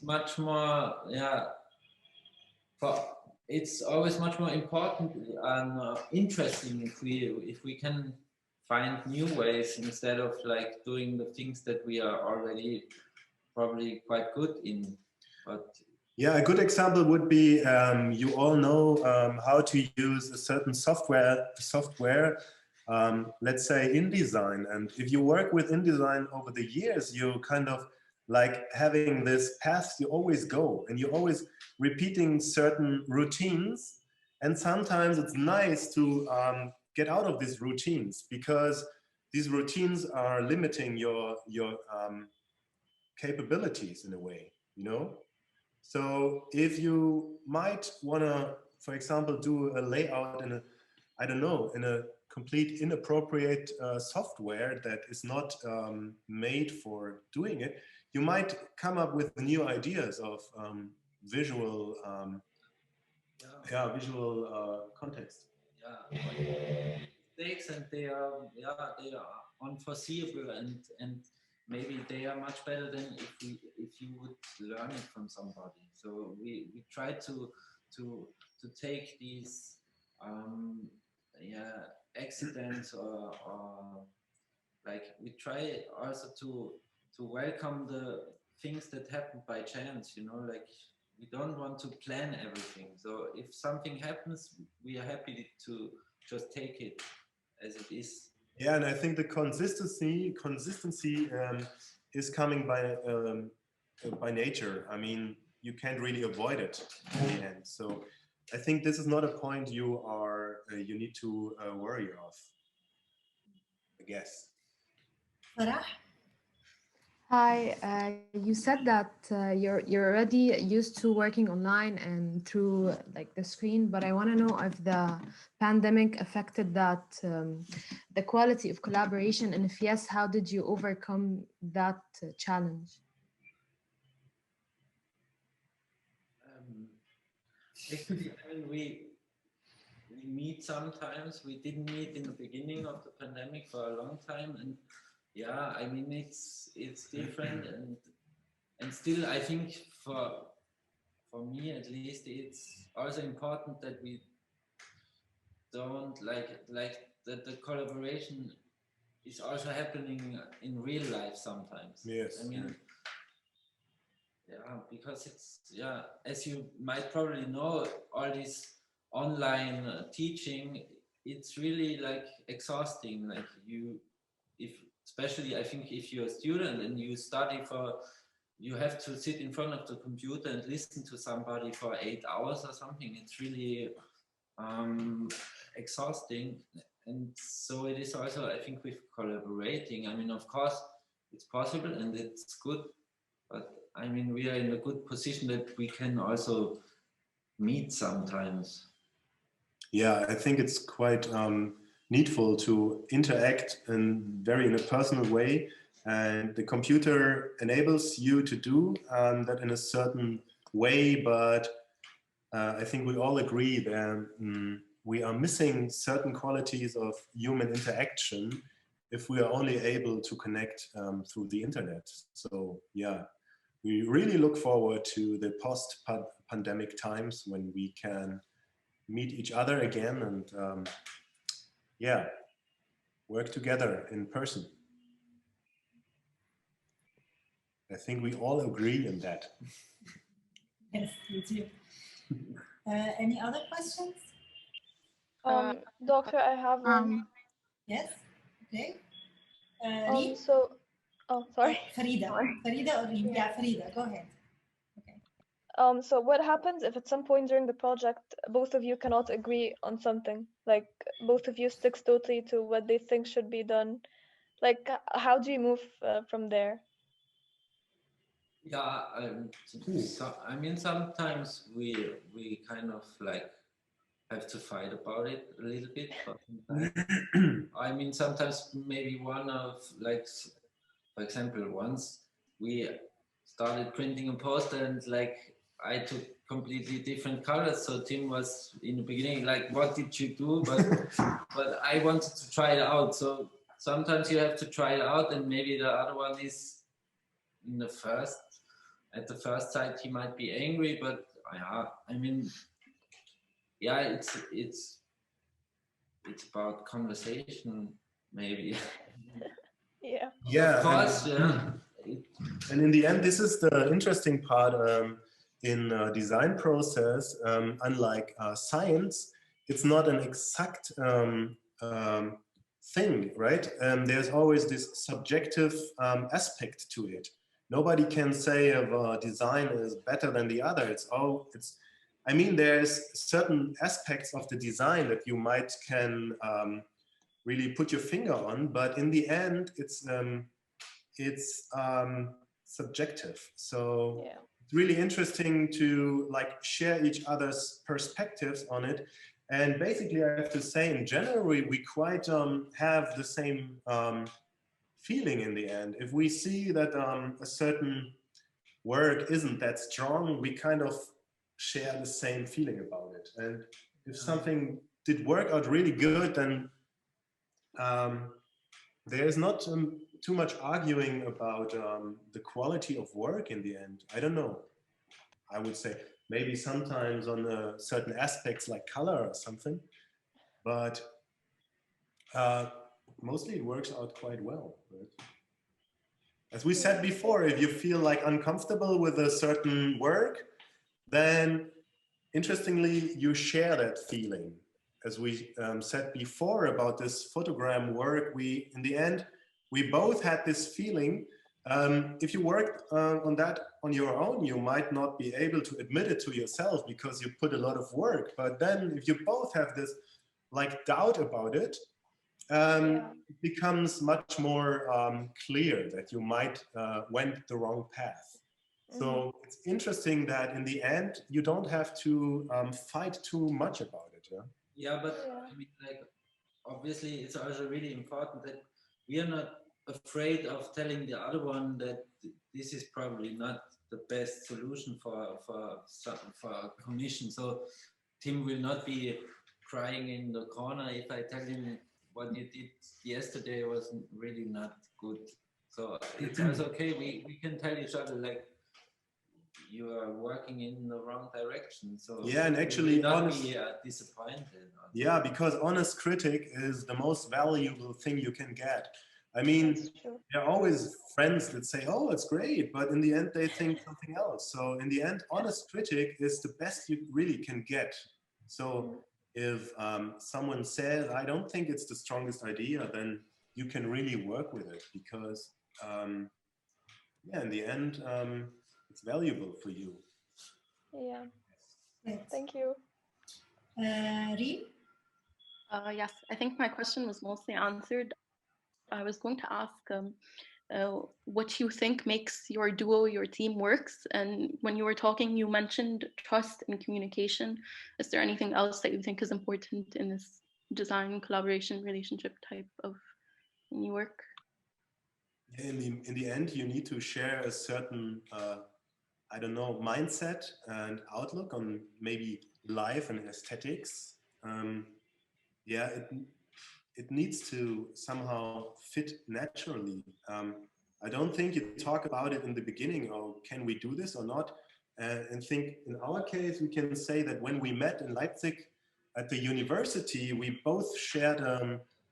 much more, yeah. It's always much more important and interesting if we can find new ways instead of like doing the things that we are already probably quite good in. But yeah, a good example would be you all know how to use a certain software. Let's say InDesign, and if you work with InDesign over the years, you kind of like having this path you always go, and you're always repeating certain routines, and sometimes it's nice to get out of these routines, because these routines are limiting your capabilities in a way, you know. So if you might want to, for example, do a layout in a, I don't know, in a complete inappropriate software that is not made for doing it, you might come up with new ideas of visual, visual context. Yeah, mistakes, and they are unforeseeable, and maybe they are much better than if you would learn it from somebody. So we try to take these accidents or like we try also to welcome the things that happen by chance, you know, like we don't want to plan everything. So if something happens, we are happy to just take it as it is. Yeah, and I think the consistency is coming by nature. I mean, you can't really avoid it in the end. So I think this is not a point you need to worry of, I guess. Farah? Hi, you said that you're already used to working online and through like the screen, but I want to know if the pandemic affected that the quality of collaboration, and if yes, how did you overcome that challenge? Actually, I mean, we meet sometimes. We didn't meet in the beginning of the pandemic for a long time, and yeah, I mean, it's different, and still, I think for me at least, it's also important that we don't like that the collaboration is also happening in real life sometimes. Yes. I mean, yeah, because it's, yeah, as you might probably know, all this online teaching, it's really like exhausting. Like especially I think if you're a student and you study you have to sit in front of the computer and listen to somebody for 8 hours or something. It's really exhausting. And so it is also, I think, with collaborating. I mean, of course, it's possible and it's good, but I mean, we are in a good position that we can also meet sometimes. Yeah, I think it's quite needful to interact in a personal way, and the computer enables you to do that in a certain way, but I think we all agree that we are missing certain qualities of human interaction if we are only able to connect through the internet. So yeah, we really look forward to the post-pandemic times when we can meet each other again and yeah, work together in person. I think we all agree in that. Yes, me too. Any other questions? Doctor, I have one. Yes, okay. Sorry. Farida. Farida or Riem? Yeah, Farida, go ahead. Okay. So what happens if at some point during the project, both of you cannot agree on something? Like both of you sticks totally to what they think should be done. Like, how do you move from there? Yeah, I mean, sometimes we kind of like have to fight about it a little bit. But I mean, sometimes maybe one of, like, for example, once we started printing a poster and like I took completely different colors. So Timm was in the beginning like, "What did you do?" But I wanted to try it out. So sometimes you have to try it out, and maybe the other one is at the first sight he might be angry, but I mean, yeah, it's about conversation, maybe. Yeah. Yeah. Of course, And in the end, this is the interesting part in design process. Unlike science, it's not an exact thing, right? There's always this subjective aspect to it. Nobody can say if a design is better than the other. I mean, there's certain aspects of the design that you can really put your finger on, but in the end, it's subjective. So yeah, it's really interesting to like share each other's perspectives on it. And basically, I have to say, in general, we quite have the same feeling in the end. If we see that a certain work isn't that strong, we kind of share the same feeling about it. And if something did work out really good, then there's not too much arguing about the quality of work in the end. I don't know. I would say maybe sometimes on certain aspects like color or something, but mostly it works out quite well. Right? As we said before, if you feel like uncomfortable with a certain work, then interestingly, you share that feeling. As we said before about this photogram work, in the end, we both had this feeling. If you worked on that on your own, you might not be able to admit it to yourself because you put a lot of work. But then if you both have this like doubt about it, it becomes much more clear that you might went the wrong path. So it's interesting that in the end, you don't have to fight too much about it. Yeah? Yeah, but I mean, like, obviously, it's also really important that we are not afraid of telling the other one that this is probably not the best solution for a commission. So Timm will not be crying in the corner if I tell him what you did yesterday was really not good. So it's also okay. We can tell each other like, you are working in the wrong direction. So yeah, and you actually, will not honest, be disappointed. yeah, because honest critic is the most valuable thing you can get. I mean, That's true. there are always friends that say, "Oh, it's great," but in the end, they think something else. So in the end, honest critic is the best you really can get. So if someone says, "I don't think it's the strongest idea," then you can really work with it because, yeah, in the end, it's valuable for you. Yeah. Great. Thank you. Riem? Yes, I think my question was mostly answered. I was going to ask what you think makes your duo, your team works. And when you were talking, you mentioned trust and communication. Is there anything else that you think is important in this design collaboration relationship type of new work? In the end, you need to share a certain, I don't know, mindset and outlook on maybe life and aesthetics. Yeah, it needs to somehow fit naturally. I don't think you talk about it in the beginning, oh, can we do this or not? And think in our case, we can say that when we met in Leipzig at the university, we both shared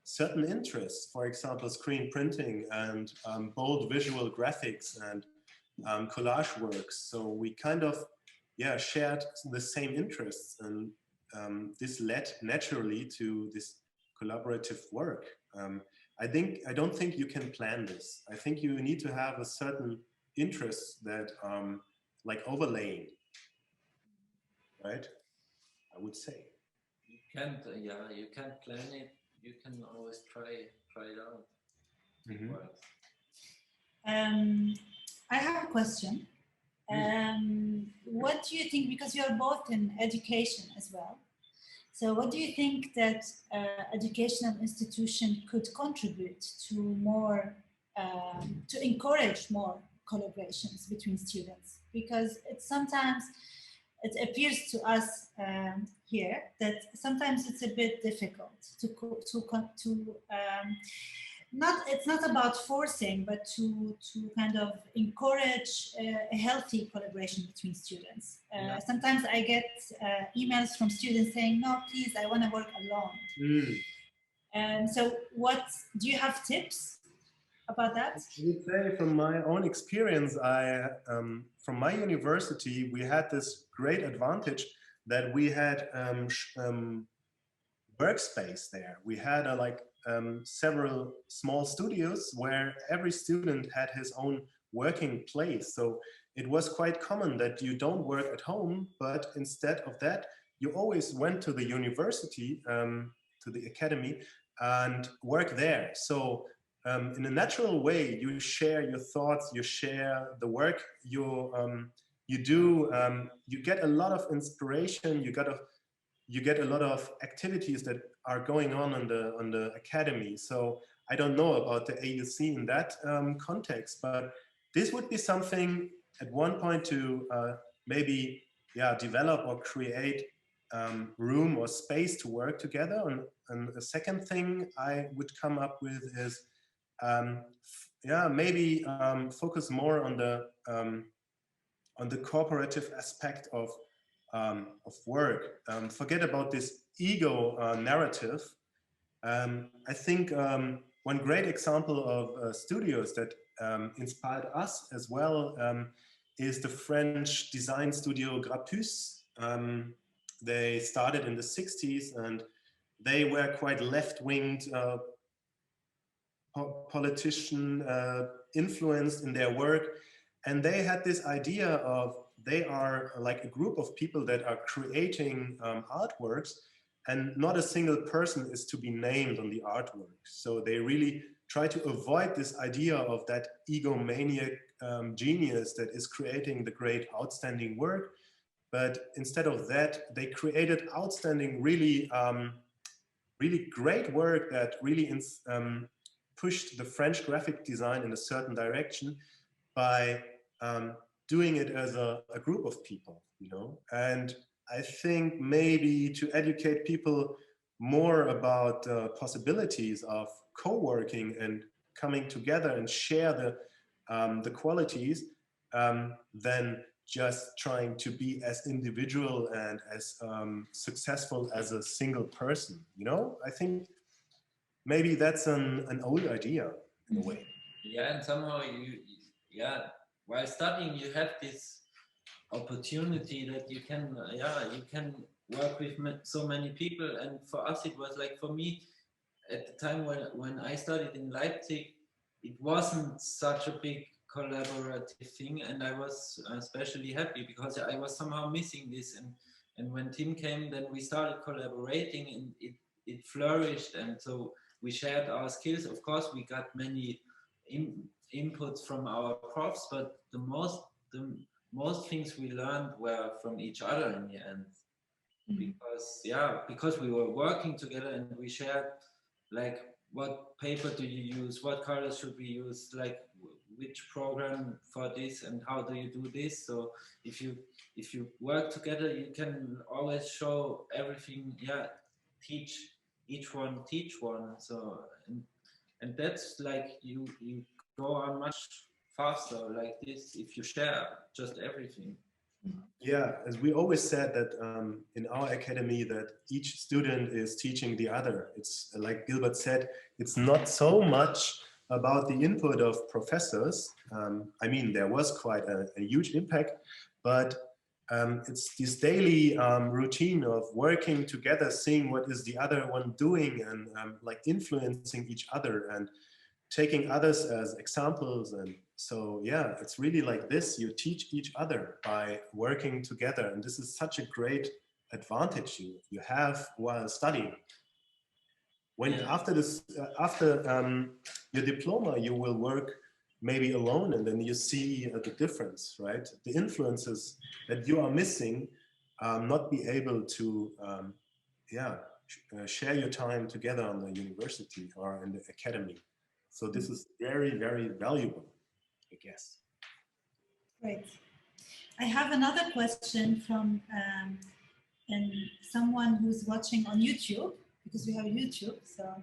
certain interests, for example, screen printing and bold visual graphics and collage works. So we kind of, yeah, shared the same interests, and this led naturally to this collaborative work. I don't think you can plan this. I think you need to have a certain interest that like overlaying, right? I would say. You can't, yeah, you can't plan it. You can always try it out. Mm-hmm. I have a question. What do you think, because you're both in education as well, so what do you think that educational institution could contribute to more, to encourage more collaborations between students? Because sometimes it appears to us here that sometimes it's a bit difficult it's not about forcing, but to kind of encourage a healthy collaboration between students. Sometimes I get emails from students saying, "No, please, I want to work alone." And so, do you have tips about that? I would say from my own experience, from my university, we had this great advantage that we had workspace there. We had several small studios where every student had his own working place. So it was quite common that you don't work at home, but instead of that, you always went to the university, to the academy, and work there. So in a natural way, you share your thoughts, you share the work you do, you get a lot of inspiration, you get a lot of activities that are going on the academy. So I don't know about the AUC in that context, but this would be something at one point to maybe develop or create room or space to work together. And a second thing I would come up with is maybe focus more on the cooperative aspect of work. Forget about this ego narrative. I think one great example of studios that inspired us as well is the French design studio Grappus. They started in the 60s and they were quite left-winged, politician influenced in their work. And they had this idea of they are like a group of people that are creating artworks, and not a single person is to be named on the artwork. So they really try to avoid this idea of that egomaniac genius that is creating the great outstanding work. But instead of that, they created outstanding, really, really great work that really pushed the French graphic design in a certain direction by doing it as a group of people, you know. And I think maybe to educate people more about the possibilities of co-working and coming together and share the qualities, than just trying to be as individual and as successful as a single person. You know, I think maybe that's an old idea in a way. Yeah, and somehow while studying, you have this opportunity that you can, you can work with so many people. And for us, it was like, for me, at the time when I studied in Leipzig, it wasn't such a big collaborative thing, and I was especially happy because I was somehow missing this. And when Timm came, then we started collaborating, and it flourished, and so we shared our skills. Of course, we got many inputs from our profs, but the most things we learned were from each other in the end. Because we were working together, and we shared, like, what paper do you use, what colors should we use, like which program for this, and how do you do this. So if you work together, you can always show everything, teach one. So and that's like you go on much faster like this if you share just everything. Yeah, as we always said that in our academy, that each student is teaching the other. It's like Gilbert said, it's not so much about the input of professors. I mean, there was quite a huge impact, but it's this daily routine of working together, seeing what is the other one doing, and like influencing each other and taking others as examples. And so, yeah, it's really like this. You teach each other by working together. And this is such a great advantage you have while studying. When after your diploma, you will work maybe alone, and then you see the difference, right? The influences that you are missing, not be able to, share your time together on the university or in the academy. So this is very, very valuable, I guess. Great. I have another question from someone who's watching on YouTube, because we have YouTube. So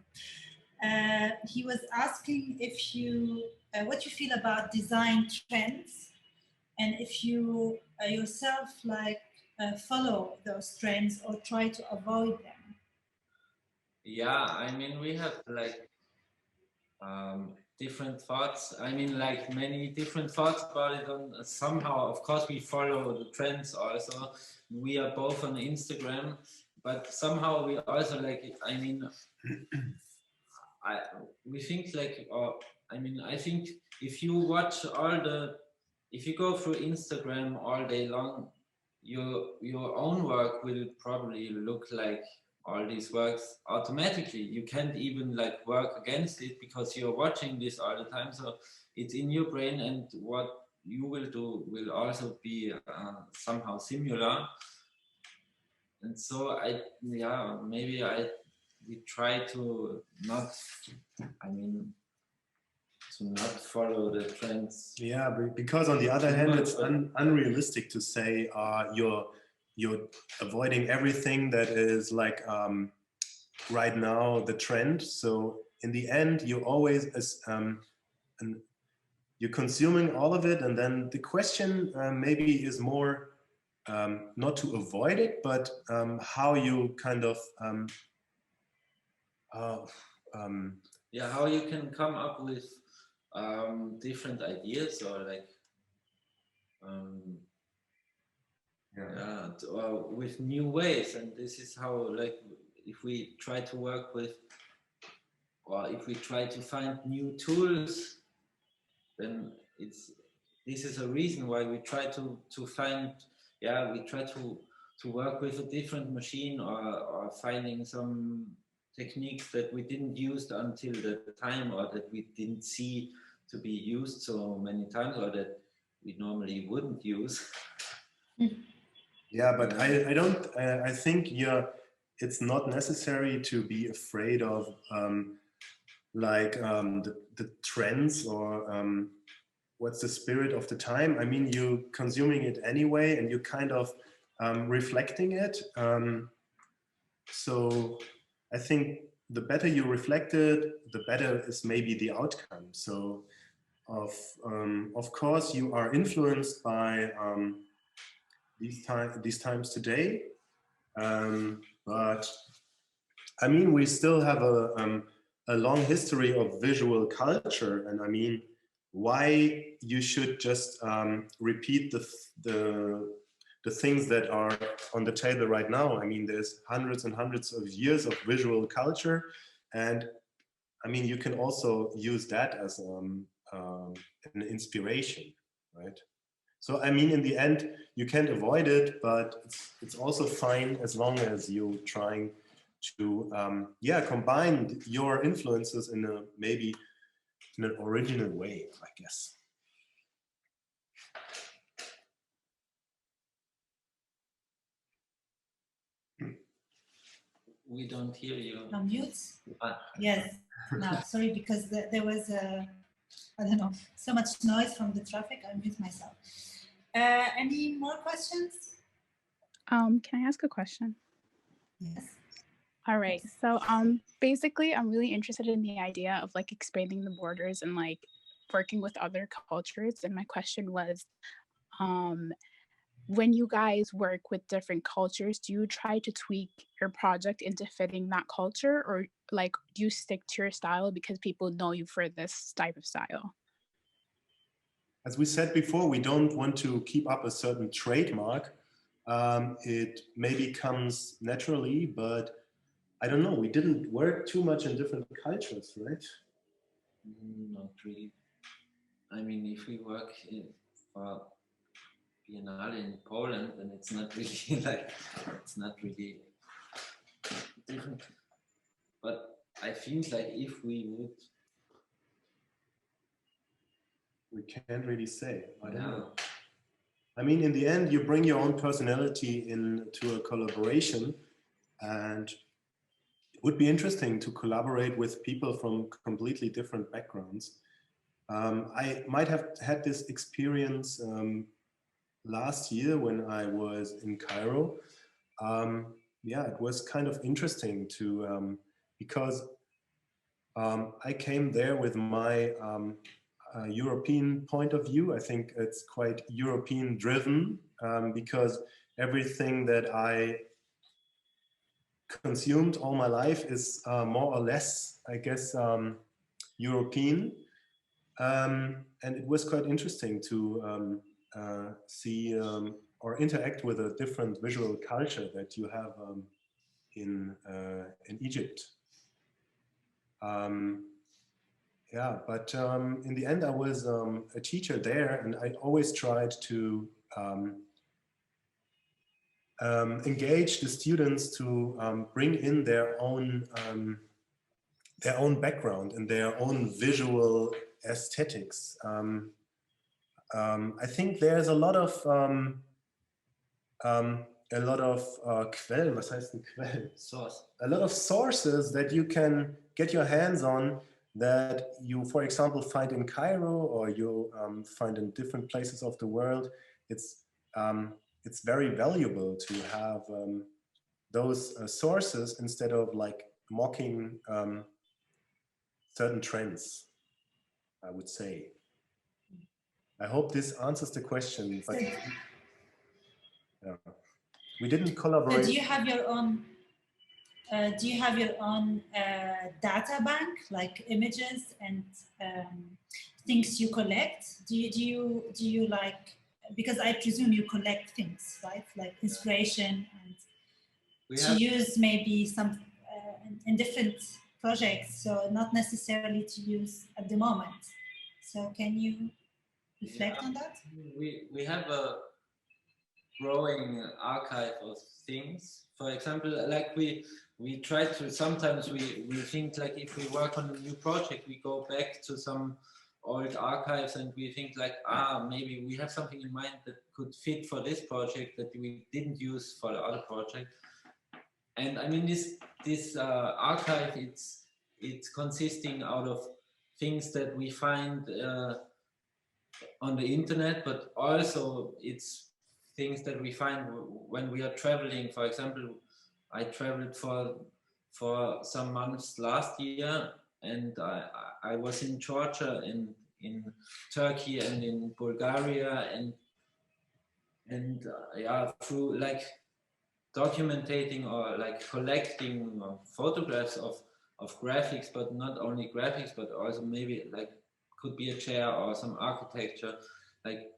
he was asking if you, what you feel about design trends, and if you yourself follow those trends or try to avoid them. Yeah, I mean, we have like different thoughts. I mean, like many different thoughts about it. Somehow, of course, we follow the trends also. We are both on Instagram, but somehow we also I mean, we think I think if you watch if you go through Instagram all day long, your own work will probably look like all these works automatically. You can't even work against it because you're watching this all the time. So it's in your brain, and what you will do will also be somehow similar. And so we try to not, to not follow the trends. Yeah, because on the other hand, it's unrealistic to say you're avoiding everything that is right now the trend. So in the end, you always you're consuming all of it, and then the question maybe is more not to avoid it, but how you kind of how you can come up with different ideas, or with new ways. And this is how, if we try to work with, or if we try to find new tools, then this is a reason why we try to find, we try to work with a different machine, or finding some techniques that we didn't use until the time, or that we didn't see to be used so many times, or that we normally wouldn't use. Yeah, but I think it's not necessary to be afraid of the trends, or what's the spirit of the time. I mean, you consuming it anyway, and you kind of reflecting it. So I think the better you reflect it, the better is maybe the outcome. So of course you are influenced by these times today. But I mean, we still have a long history of visual culture, and I mean, why you should just repeat the things that are on the table right now. I mean, there's hundreds and hundreds of years of visual culture, and I mean, you can also use that as an inspiration, right? So, I mean, in the end, you can't avoid it, but it's also fine as long as you're trying to, yeah, combine your influences in a maybe in an original way, I guess. We don't hear you. On mute? Ah. Yes. No, sorry, because there was I don't know, so much noise from the traffic. I mute myself. Any more questions? Can I ask a question? Yes. All right. So basically I'm really interested in the idea of like expanding the borders and like working with other cultures. And my question was, when you guys work with different cultures, do you try to tweak your project into fitting that culture, or like do you stick to your style because people know you for this type of style? As we said before, we don't want to keep up a certain trademark. It maybe comes naturally, but I don't know. We didn't work too much in different cultures, right? Not really. I mean, if we work for Biennale in Poland, then it's not really like, it's not really different. But I think like if we would, we can't really say. I don't know. I mean, in the end, you bring your own personality into a collaboration, and it would be interesting to collaborate with people from completely different backgrounds. I might have had this experience last year when I was in Cairo. Yeah, it was kind of interesting to, because I came there with my European point of view. I think it's quite European driven, because everything that I consumed all my life is more or less, I guess, European. And it was quite interesting to see or interact with a different visual culture that you have in Egypt. Yeah, but in the end, I was a teacher there, and I always tried to engage the students to bring in their own background and their own visual aesthetics. I think there's a lot of Quellen, was heißt denn Quellen? Source. A lot of sources that you can get your hands on that you, for example, find in Cairo, or you find in different places of the world. It's very valuable to have those sources instead of like mocking certain trends, I would say. I hope this answers the question, but yeah. We didn't collaborate. So do you have your own? Do you have your own data bank, like images and things you collect? Do you like? Because I presume you collect things, right? Like inspiration, and to use maybe some in different projects. So not necessarily to use at the moment. So can you reflect on that? We have a growing archive of things. For example, like we try to, sometimes we think like if we work on a new project, we go back to some old archives and we think like, maybe we have something in mind that could fit for this project that we didn't use for the other project. And I mean, this archive, it's consisting out of things that we find on the internet, but also it's things that we find when we are traveling. For example, I traveled for some months last year, and I was in Georgia, in Turkey, and in Bulgaria, and And yeah, through like documenting or like collecting photographs of graphics, but not only graphics, but also maybe like could be a chair or some architecture. Like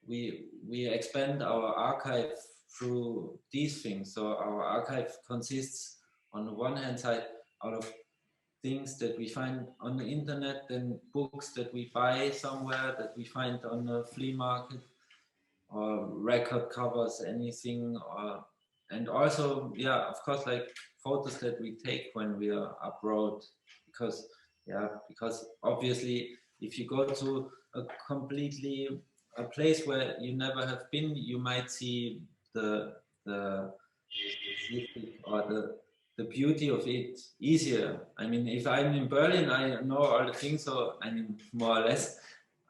we expand our archive through these things. So our archive consists on the one hand side out of things that we find on the internet, then books that we buy somewhere, that we find on the flea market, or record covers, anything, or and also, yeah, of course, like photos that we take when we are abroad, because obviously if you go to a place where you never have been, you might see the specific or the beauty of it easier. I mean, if I'm in Berlin, I know all the things, so I mean, more or less,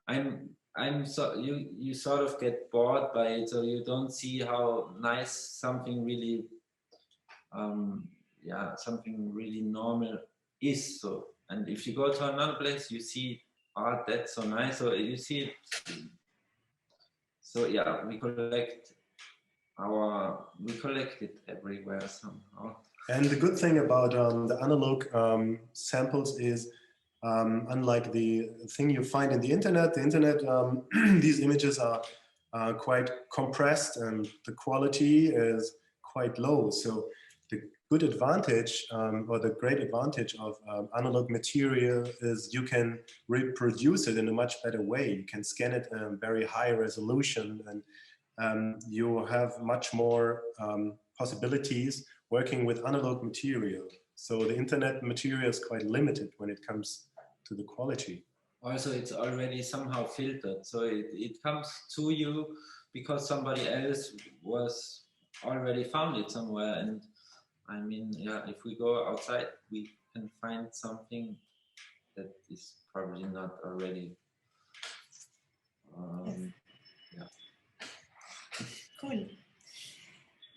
I'm so you sort of get bored by it, so you don't see how nice something really something really normal is. So, and if you go to another place, you see art that's so nice, so you see it. So yeah, we collect it everywhere somehow. And the good thing about the analog samples is, unlike the thing you find in the internet, these images are quite compressed and the quality is quite low. So the good advantage or the great advantage of analog material is you can reproduce it in a much better way. You can scan it in very high resolution, and you have much more possibilities working with analog material. So the internet material is quite limited when it comes to the quality. Also, it's already somehow filtered, so it comes to you because somebody else was already found it somewhere. And I mean, yeah, if we go outside, we can find something that is probably not already. Yeah. Cool.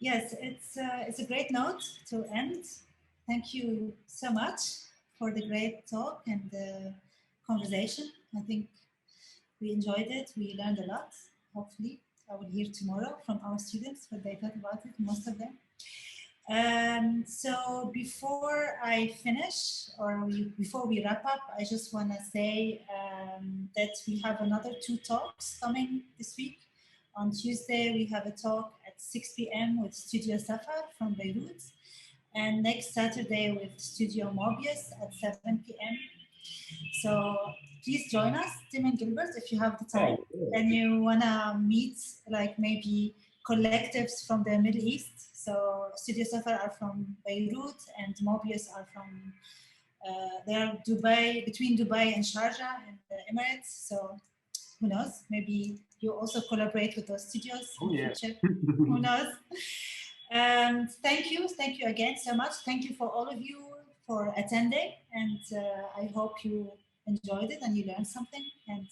Yes, it's a great note to end. Thank you so much for the great talk and the conversation. I think we enjoyed it. We learned a lot. Hopefully, I will hear tomorrow from our students what they thought about it, most of them. So before I finish, before we wrap up, I just want to say that we have another 2 talks coming this week. On Tuesday, we have a talk at 6 p.m. with Studio Safar from Beirut. And next Saturday with Studio Mobius at 7 p.m. So please join us, Timm and Gilbert, if you have the time and you want to meet like maybe collectives from the Middle East. So Studio Safar are from Beirut and Mobius are from, they are between Dubai and Sharjah in the Emirates. So who knows, maybe you also collaborate with those studios in the future. Who knows? Thank you again so much. Thank you for all of you for attending, and I hope you enjoyed it and you learned something. And